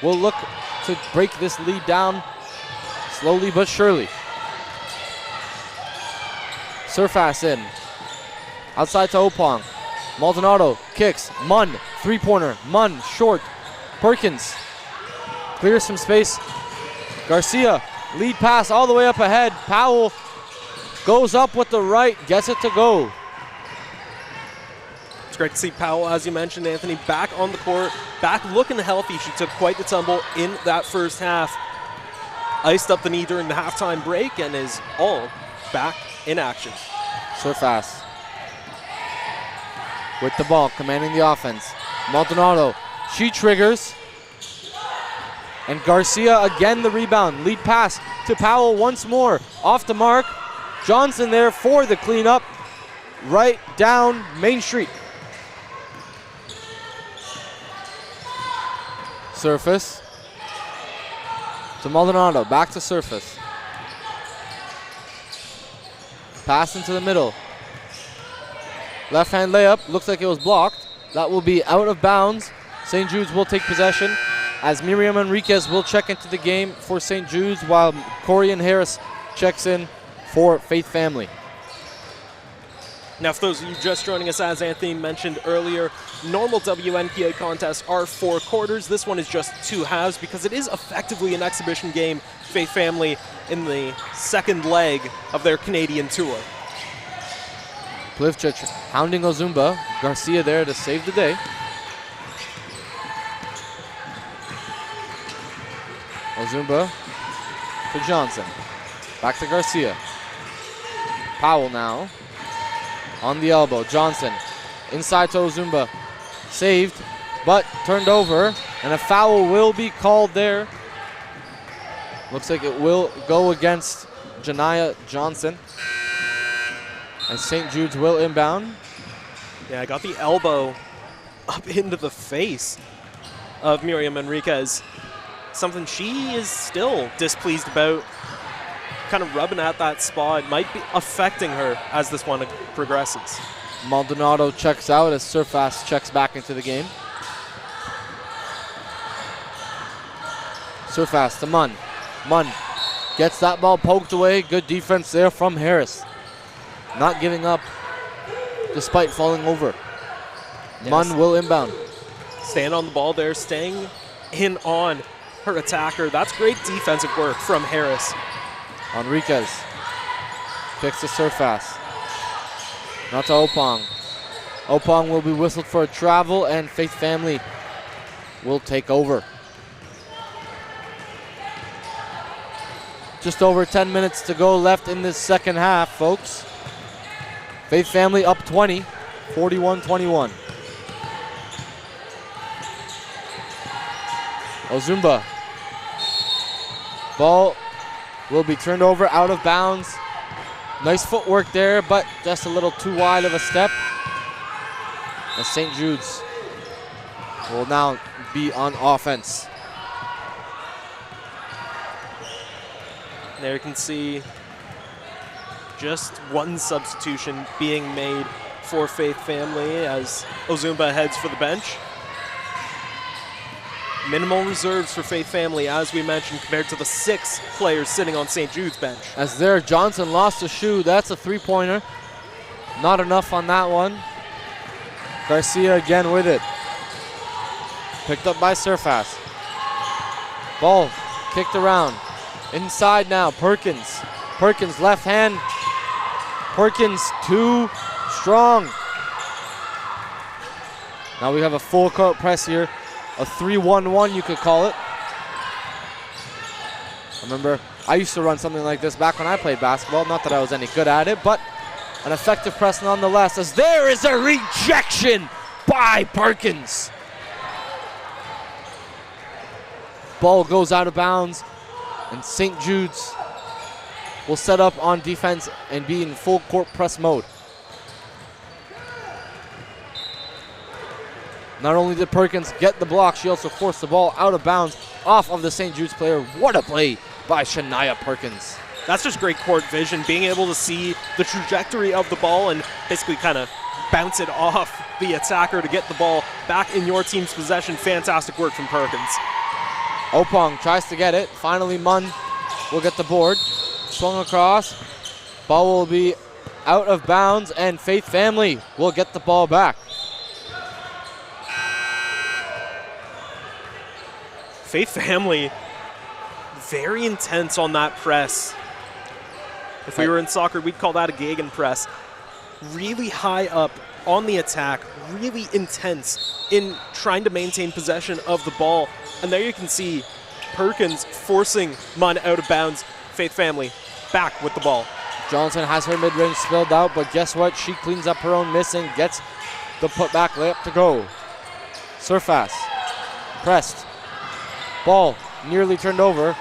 we'll look to break this lead down slowly but surely. Surface in. Outside to Opong. Maldonado kicks. Munn, three-pointer. Munn, short. Perkins clears some space. Garcia, lead pass all the way up ahead. Powell goes up with the right, gets it to go. It's great to see Powell, as you mentioned, Anthony, back on the court, back looking healthy. She took quite the tumble in that first half. Iced up the knee during the halftime break and is all back in action. Surface with the ball, commanding the offense. Maldonado, she triggers. And Garcia again the rebound. Lead pass to Powell once more. Off the mark. Johnson there for the cleanup. Right down Main Street. Surface to Maldonado. Back to Surface. Pass into the middle. Left hand layup. Looks like it was blocked. That will be out of bounds. St. Jude's will take possession, as Miriam Enriquez will check into the game for St. Jude's, while Corian Harris checks in for Faith Family. Now, for those of you just joining us, as Anthony mentioned earlier, normal WNPA contests are 4 quarters. This one is just 2 halves because it is effectively an exhibition game Faith Family in the second leg of their Canadian tour. Plivchich hounding Ozumba. Garcia there to save the day. Ozumba to Johnson. Back to Garcia. Powell now on the elbow. Johnson inside to Ozumba. Saved, but turned over, and a foul will be called there. Looks like it will go against Janiyah Johnson. And St. Jude's will inbound. Yeah, I got the elbow up into the face of Miriam Enriquez. Something she is still displeased about. Kind of rubbing at that spot. Might be affecting her as this one progresses. Maldonado checks out as Surface checks back into the game. Surface to Munn. Munn gets that ball poked away. Good defense there from Harris. Not giving up despite falling over. Yes. Munn will inbound. Staying on the ball there, staying in on her attacker. That's great defensive work from Harris. Enriquez kicks to Surface. Not to Opong. Opong will be whistled for a travel, and Faith Family will take over. Just over 10 minutes to go left in this second half, folks. Faith Family up 20, 41-21. Ozumba. Ball will be turned over out of bounds. Nice footwork there, but just a little too wide of a step. As St. Jude's will now be on offense. There you can see just one substitution being made for Faith Family as Ozumba heads for the bench. Minimal reserves for Faith Family, as we mentioned, compared to the 6 players sitting on St. Jude's bench. As there, Johnson lost a shoe. That's a three-pointer. Not enough on that one. Garcia again with it. Picked up by Surface. Ball kicked around. Inside now, Perkins. Perkins left hand. Perkins too strong. Now we have a full court press here. A 3-1-1, you could call it. I remember I used to run something like this back when I played basketball. Not that I was any good at it, but an effective press nonetheless. As there is a rejection by Perkins. Ball goes out of bounds, and St. Jude's will set up on defense and be in full court press mode. Not only did Perkins get the block, she also forced the ball out of bounds off of the St. Jude's player. What a play by Shania Perkins. That's just great court vision, being able to see the trajectory of the ball and basically kind of bounce it off the attacker to get the ball back in your team's possession. Fantastic work from Perkins. Opong tries to get it. Finally, Munn will get the board. Swung across. Ball will be out of bounds, and Faith Family will get the ball back. Faith Family, very intense on that press. If we were in soccer, we'd call that a gegenpress. Really high up on the attack, really intense in trying to maintain possession of the ball. And there you can see Perkins forcing Munn out of bounds. Faith Family back with the ball. Johnson has her mid-range spilled out, but guess what? She cleans up her own miss and gets the putback layup to go. Surface, pressed. Ball nearly turned over.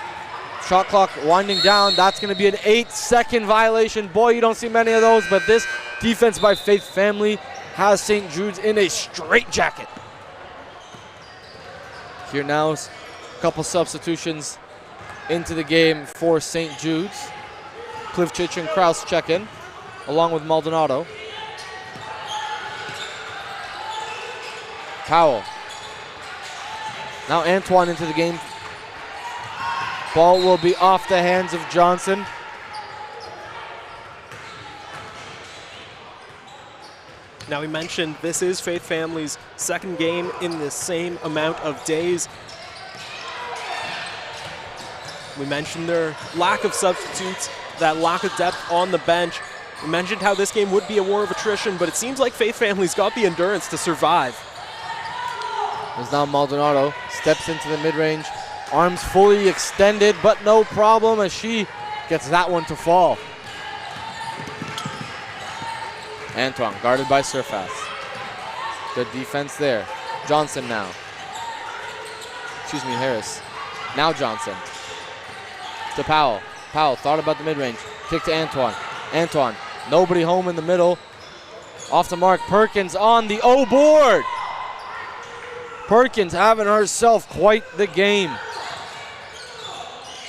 Shot clock winding down. That's going to be an 8-second violation. Boy, you don't see many of those, but this defense by Faith Family has St. Jude's in a straitjacket. Here now is a couple substitutions into the game for St. Jude's. Plivchich and Kraus check in, along with Maldonado. Powell. Now Antoine into the game. Ball will be off the hands of Johnson. Now we mentioned this is Faith Family's second game in the same amount of days. We mentioned their lack of substitutes, that lack of depth on the bench. We mentioned how this game would be a war of attrition, but it seems like Faith Family's got the endurance to survive. As now Maldonado steps into the mid-range, arms fully extended, but no problem as she gets that one to fall. Antoine guarded by Surface. Good defense there. Johnson now. Excuse me, Harris. Now Johnson. To Powell. Powell thought about the mid-range. Kick to Antoine. Antoine, nobody home in the middle. Off the mark, Perkins on the board. Perkins having herself quite the game.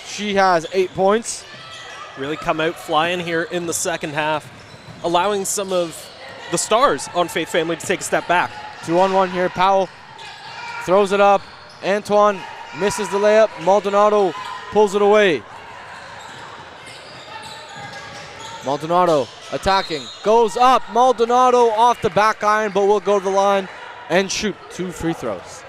She has 8 points. Really come out flying here in the second half, allowing some of the stars on Faith Family to take a step back. 2-on-1 here. Powell throws it up. Antoine misses the layup. Maldonado pulls it away. Maldonado attacking. Goes up. Maldonado off the back iron, but will go to the line and shoot 2 free throws.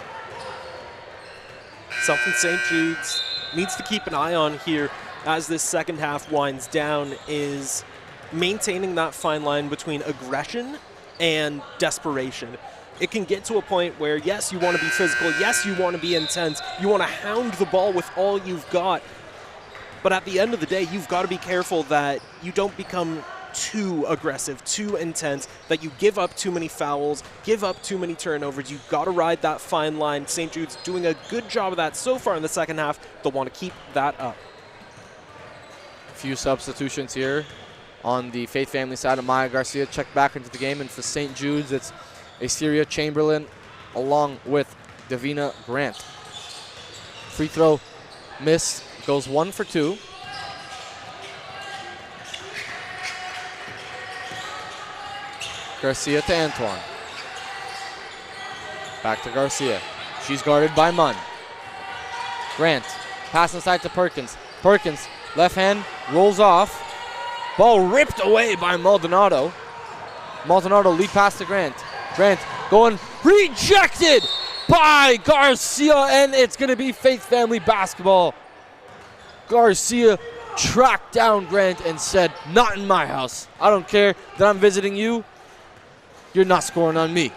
Something St. Jude's needs to keep an eye on here as this second half winds down is maintaining that fine line between aggression and desperation. It can get to a point where, yes, you want to be physical, yes, you want to be intense, you want to hound the ball with all you've got, but at the end of the day, you've got to be careful that you don't become too aggressive, too intense, that you give up too many fouls, give up too many turnovers. You've got to ride that fine line. St. Jude's doing a good job of that so far in the second half. They'll want to keep that up. Few substitutions here on the Faith Family side. of Maya Garcia checked back into the game, and for St. Jude's, it's Asteria Chamberlain along with Davina Grant. Free throw miss, goes 1 for 2. Garcia to Antoine. Back to Garcia. She's guarded by Munn. Grant, pass inside to Perkins. Perkins, left hand, rolls off. Ball ripped away by Maldonado. Maldonado lead pass to Grant. Grant going, rejected by Garcia, and it's going to be Faith Family basketball. Garcia tracked down Grant and said, not in my house. I don't care that I'm visiting you. You're not scoring on me.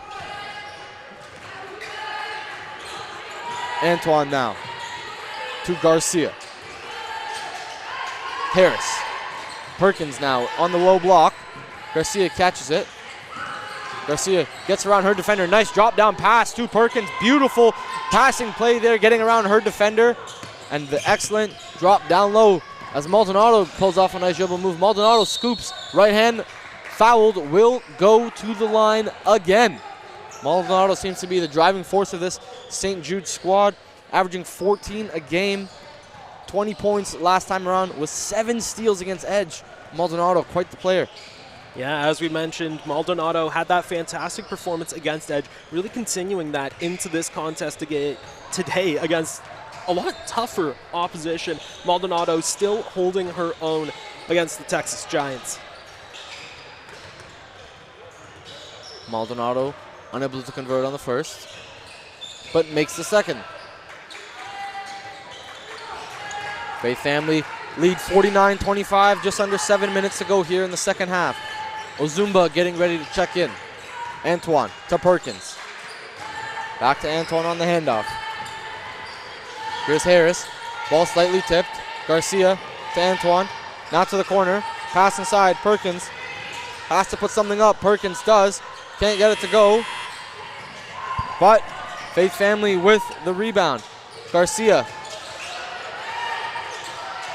Antoine now to Garcia. Harris. Perkins now on the low block. Garcia catches it. Garcia gets around her defender. Nice drop down pass to Perkins. Beautiful passing play there, getting around her defender. And the excellent drop down low as Maldonado pulls off a nice dribble move. Maldonado scoops, right hand fouled, will go to the line again. Maldonado seems to be the driving force of this St. Jude squad, averaging 14 a game, 20 points last time around with 7 steals against Edge. Maldonado, quite the player. Yeah, as we mentioned, Maldonado had that fantastic performance against Edge, really continuing that into this contest today against a lot tougher opposition. Maldonado still holding her own against the Texas Giants. Maldonado unable to convert on the first, but makes the second. Faith Family lead 49-25, just under 7 minutes to go here in the second half. Ozumba getting ready to check in. Antoine to Perkins. Back to Antoine on the handoff. Here's Harris. Ball slightly tipped. Garcia to Antoine. Now to the corner. Pass inside. Perkins has to put something up. Perkins does. Can't get it to go. But Faith Family with the rebound. Garcia.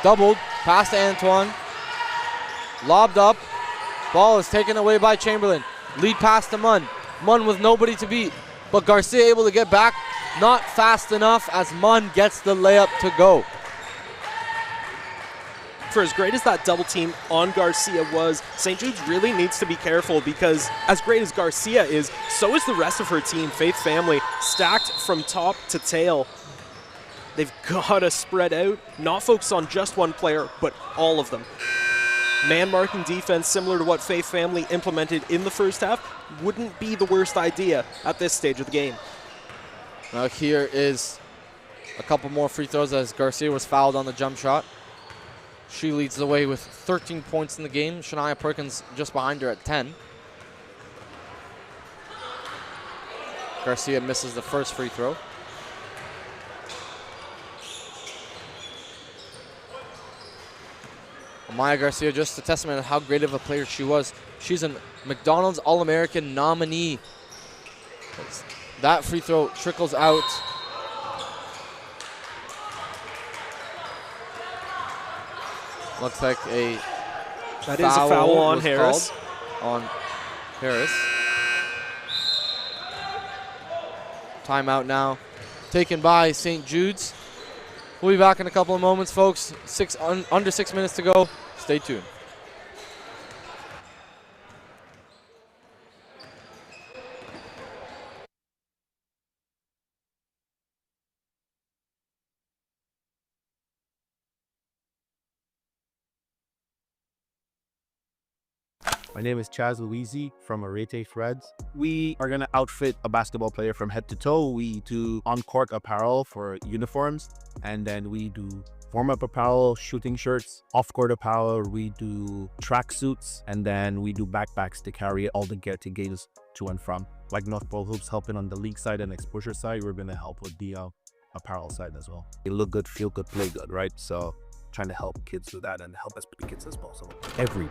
Doubled. Pass to Antoine. Lobbed up. Ball is taken away by Chamberlain. Lead pass to Munn. Munn with nobody to beat. But Garcia able to get back. Not fast enough as Munn gets the layup to go. For as great as that double team on Garcia was, St. Jude's really needs to be careful because as great as Garcia is, so is the rest of her team. Faith Family stacked from top to tail. They've got to spread out, not focus on just one player, but all of them. Man-marking defense, similar to what Faith Family implemented in the first half, wouldn't be the worst idea at this stage of the game. Now here is a couple more free throws as Garcia was fouled on the jump shot. She leads the way with 13 points in the game. Shania Perkins just behind her at 10. Garcia misses the first free throw. Amaya Garcia, just a testament of how great of a player she was. She's a McDonald's All-American nominee. That free throw trickles out. Looks like that is a foul on Harris. On Harris. Timeout now taken by St. Jude's. We'll be back in a couple of moments, folks. Under 6 minutes to go. Stay tuned. My name is Chaz Louisi from Wnpa Threads. We are going to outfit a basketball player from head to toe. We do on-court apparel for uniforms, and then we do warm-up apparel, shooting shirts, off-court apparel. We do track suits, and then we do backpacks to carry all the gear to games to and from. Like North Pole Hoops helping on the league side and exposure side, we're going to help with the apparel side as well. You look good, feel good, play good, right? So trying to help kids do that and help as many kids as possible. Every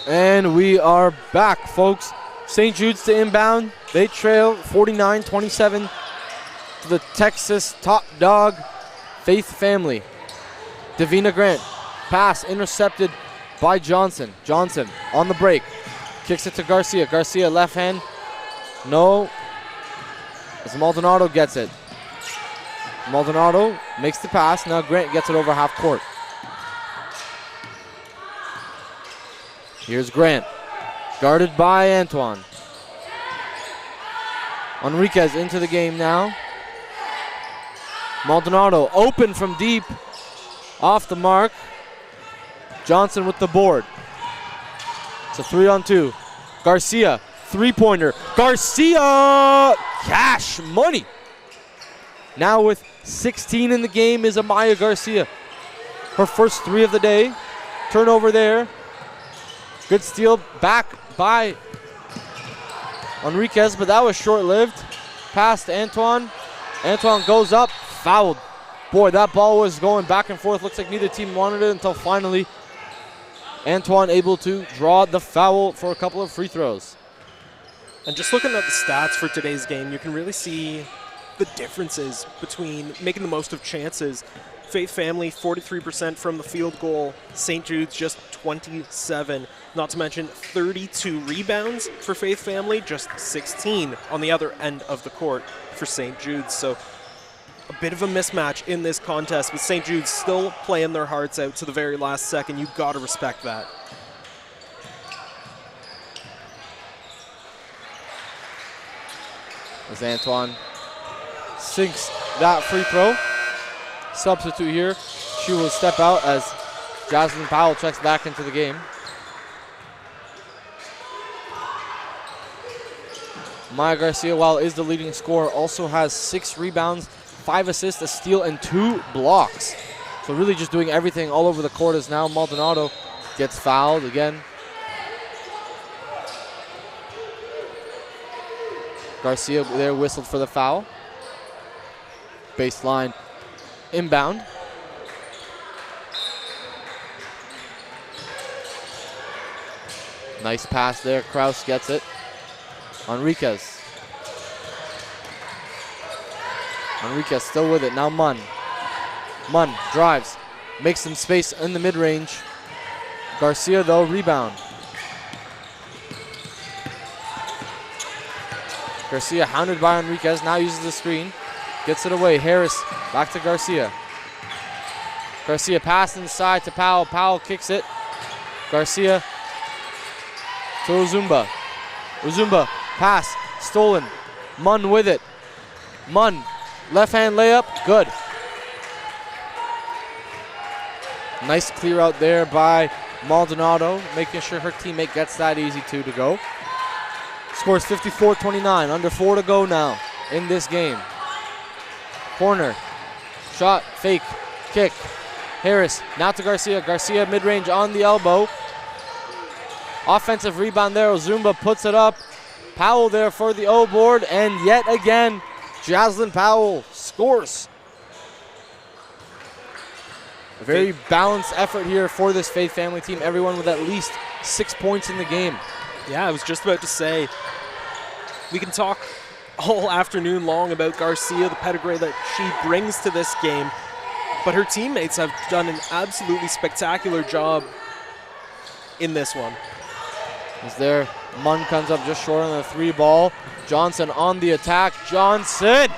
And we are back, folks. St. Jude's to inbound. They trail 49-27 to the Texas top dog, Faith Family. Davina Grant, pass intercepted by Johnson. Johnson on the break, kicks it to Garcia. Garcia left hand, no, as Maldonado gets it. Maldonado makes the pass, now Grant gets it over half court. Here's Grant, guarded by Antoine. Enriquez into the game now. Maldonado open from deep, off the mark. Johnson with the board. It's a 3-on-2. Garcia, three-pointer. Garcia, cash money. Now with 16 in the game is Amaya Garcia. Her first three of the day. Turnover there. Good steal back by Enriquez, but that was short-lived. Pass to Antoine. Antoine goes up, fouled. Boy, that ball was going back and forth. Looks like neither team wanted it until finally Antoine able to draw the foul for a couple of free throws. And just looking at the stats for today's game, you can really see the differences between making the most of chances. Faith Family, 43% from the field goal. St. Jude's just 27. Not to mention 32 rebounds for Faith Family, just 16 on the other end of the court for St. Jude's. So a bit of a mismatch in this contest, but St. Jude's still playing their hearts out to the very last second. You've got to respect that. As Antoine sinks that free throw. Substitute here. She will step out as Jaslyn Powell checks back into the game. Maya Garcia, while is the leading scorer, also has 6 rebounds, 5 assists, a steal, and 2 blocks. So really just doing everything all over the court as now Maldonado gets fouled again. Garcia there whistled for the foul. Baseline inbound. Nice pass there. Kraus gets it. Enriquez. Enriquez still with it. Now Munn. Munn drives. Makes some space in the mid-range. Garcia, though, rebound. Garcia hounded by Enriquez. Now uses the screen. Gets it away. Harris back to Garcia. Garcia pass inside to Powell. Powell kicks it. Garcia to Uzumba. Uzumba pass stolen. Munn with it. Munn Left hand layup, good. Nice clear out there by Maldonado, making sure her teammate gets that easy two to go. Scores 54-29, under 4 to go now in this game. Corner, shot, fake, kick. Harris, now to Garcia. Garcia mid-range on the elbow. Offensive rebound there, Ozumba puts it up. Powell there for the O board, and yet again, Jaslyn Powell scores. A very balanced effort here for this Faith family team. Everyone with at least 6 points in the game. Yeah, I was just about to say, we can talk all afternoon long about Garcia, the pedigree that she brings to this game, but her teammates have done an absolutely spectacular job in this one. Is there, Munn comes up just short on the 3 ball. Johnson on the attack. Johnson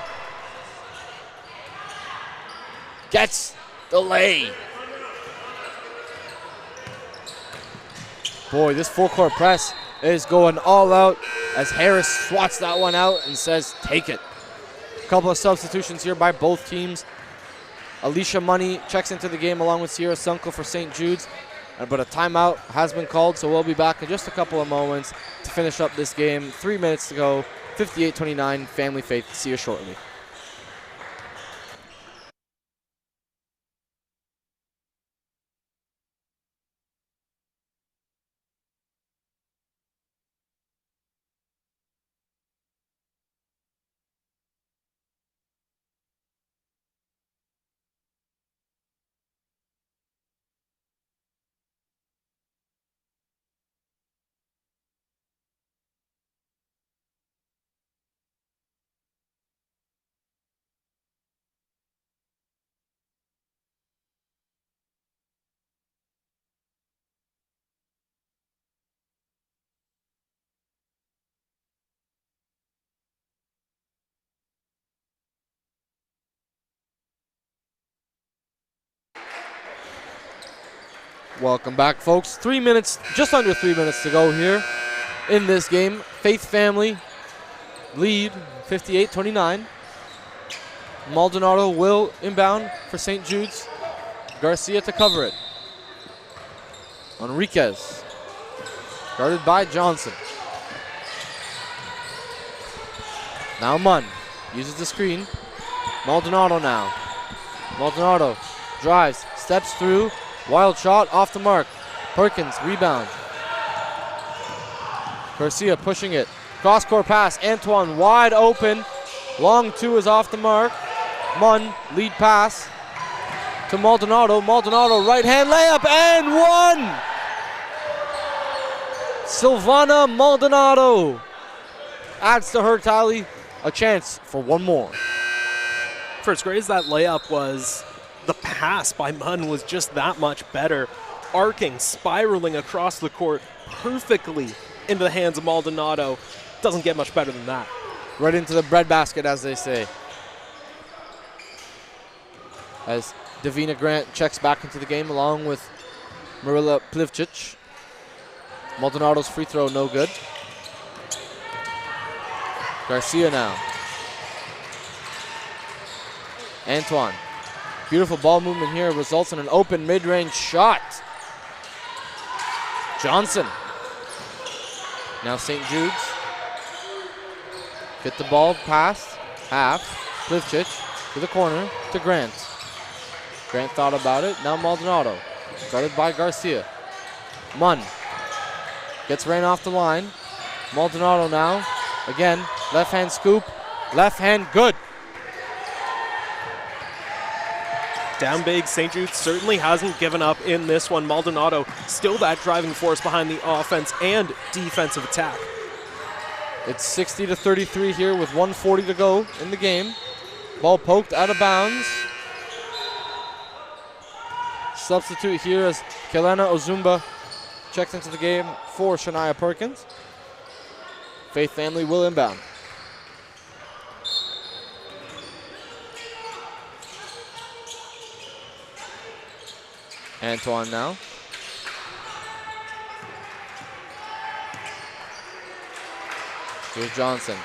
gets the lay. Boy, this full court press is going all out as Harris swats that one out and says, take it. A couple of substitutions here by both teams. Alicia Money checks into the game along with Sierra Sunkel for St. Jude's. But a timeout has been called, so we'll be back in just a couple of moments to finish up this game. 3 minutes to go, 58-29, Family Faith. See you shortly. Welcome back, folks. 3 minutes, just under 3 minutes to go here in this game. Faith family lead 58-29. Maldonado will inbound for St. Jude's. Garcia to cover it. Enriquez, guarded by Johnson. Now Munn uses the screen. Maldonado now. Maldonado drives, steps through. Wild shot off the mark. Perkins, rebound. Garcia pushing it. Cross-court pass. Antoine wide open. Long two is off the mark. Munn, lead pass to Maldonado. Maldonado, right-hand layup and one! Silvana Maldonado adds to her tally. A chance for one more. For as great as that layup was, the pass by Munn was just that much better. Arcing, spiraling across the court perfectly into the hands of Maldonado. Doesn't get much better than that. Right into the breadbasket, as they say. As Davina Grant checks back into the game along with Marilla Plivcic. Maldonado's free throw no good. Garcia now. Antoine. Beautiful ball movement here results in an open mid-range shot. Johnson. Now St. Jude's. Get the ball past half. Plivcic to the corner to Grant. Grant thought about it. Now Maldonado. Guarded by Garcia. Munn gets ran off the line. Maldonado now. Again, left hand scoop. Left hand good. Down big, St. Jude certainly hasn't given up in this one. Maldonado still that driving force behind the offense and defensive attack. It's 60-33 here with 1:40 to go in the game. Ball poked out of bounds. Substitute here as Kelena Ozumba checks into the game for Shania Perkins. Faith family will inbound. Antoine now. Here's Johnson.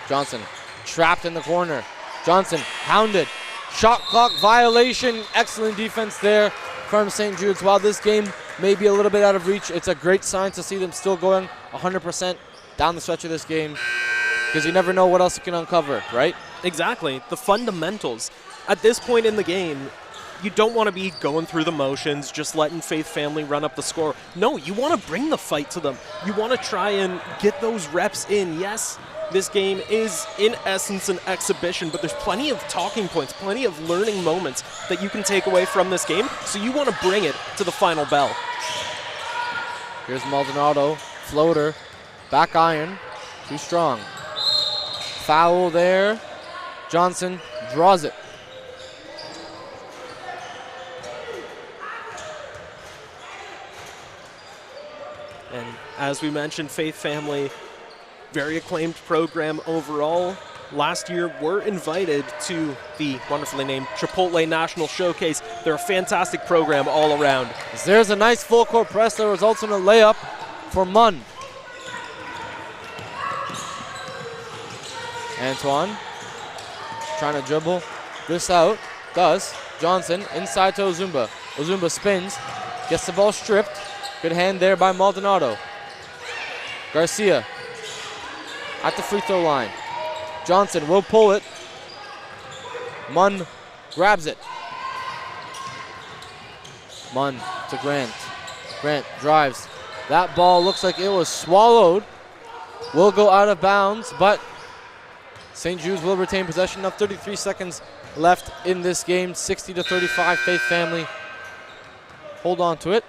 Johnson trapped in the corner. Johnson hounded. Shot clock violation. Excellent defense there from St. Jude's. While this game may be a little bit out of reach, it's a great sign to see them still going 100% down the stretch of this game, because you never know what else you can uncover, right? Exactly. The fundamentals. At this point in the game, you don't want to be going through the motions, just letting Faith Family run up the score. No, you want to bring the fight to them. You want to try and get those reps in. Yes, this game is, in essence, an exhibition, but there's plenty of talking points, plenty of learning moments that you can take away from this game, so you want to bring it to the final bell. Here's Maldonado, floater, back iron, too strong. Foul there. Johnson draws it. And as we mentioned, Faith Family, very acclaimed program overall. Last year were invited to the wonderfully named Chipotle National Showcase. They're a fantastic program all around. There's a nice full court press that results in a layup for Munn. Antoine trying to dribble this out. Does. Johnson inside to Ozumba. Ozumba spins, gets the ball stripped. Good hand there by Maldonado. Garcia at the free throw line. Johnson will pull it. Munn grabs it. Munn to Grant. Grant drives. That ball looks like it was swallowed. Will go out of bounds, but St. Jude's will retain possession of 33 seconds left in this game. 60-35, Faith Family hold on to it.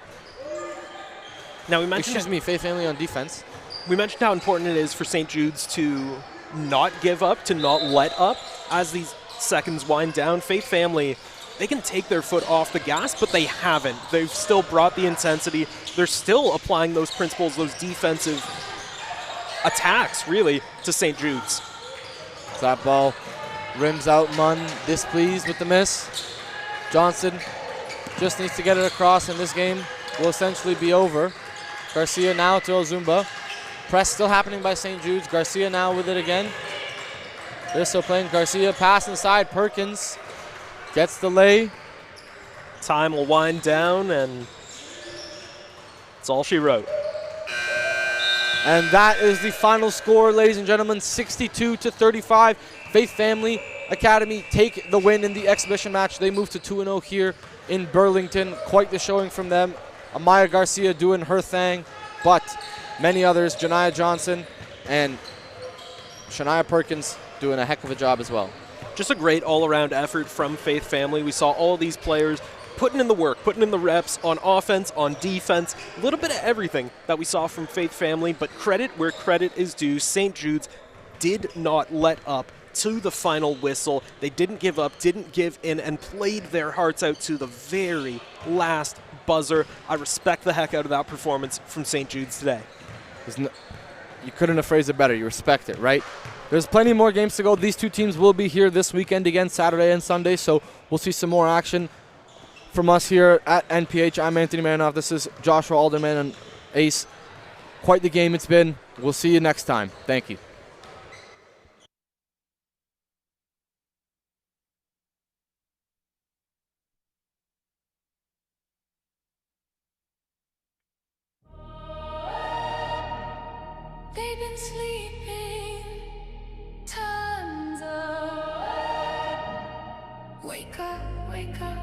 Now we mentioned Faith Family on defense. We mentioned how important it is for St. Jude's to not give up, to not let up as these seconds wind down. Faith Family, they can take their foot off the gas, but they haven't. They've still brought the intensity. They're still applying those principles, those defensive attacks, really, to St. Jude's. That ball rims out. Munn displeased with the miss. Johnson just needs to get it across, and this game will essentially be over. Garcia now to Ozumba. Press still happening by St. Jude's. Garcia now with it again. They're still playing. Garcia pass inside. Perkins gets the lay. Time will wind down, and that's all she wrote. And that is the final score, ladies and gentlemen, 62-35. Faith Family Academy take the win in the exhibition match. They move to 2-0 here in Burlington. Quite the showing from them. Amaya Garcia doing her thing, but many others, Janiyah Johnson and Shania Perkins, doing a heck of a job as well. Just a great all-around effort from Faith Family. We saw all these players putting in the work, putting in the reps on offense, on defense, a little bit of everything that we saw from Faith Family, but credit where credit is due. St. Jude's did not let up to the final whistle. They didn't give up, didn't give in, and played their hearts out to the very last buzzer. I respect the heck out of that performance from St. Jude's today. You couldn't have phrased it better. You respect it, right? There's plenty more games to go. These two teams will be here this weekend again, Saturday and Sunday, so we'll see some more action from us here at NPH. I'm Anthony Marinoff. This is Joshua Alderman and Ace. Quite the game it's been. We'll see you next time. Thank you. They've been sleeping tons of. Wake up, wake up.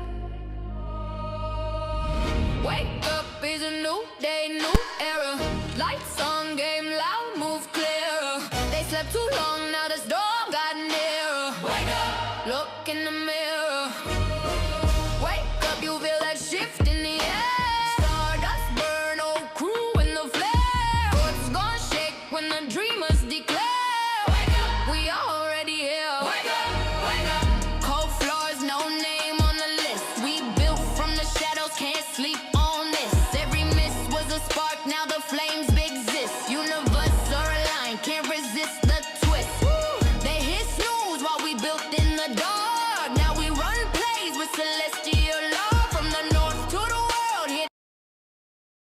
Wake up is a new day, new era. Lights on, game loud, move clearer. They slept too long, now the storm got nearer. Wake up, look in the mirror. Wake up, you feel that shift in the air. Stardust burn, old crew in the flare. What's gonna shake when the dreamers declare? Wake up, we already here. Wake up, wake up. Cold floors, no name on the list. We built from the shadows, can't sleep on this. Every miss was a spark, now the flames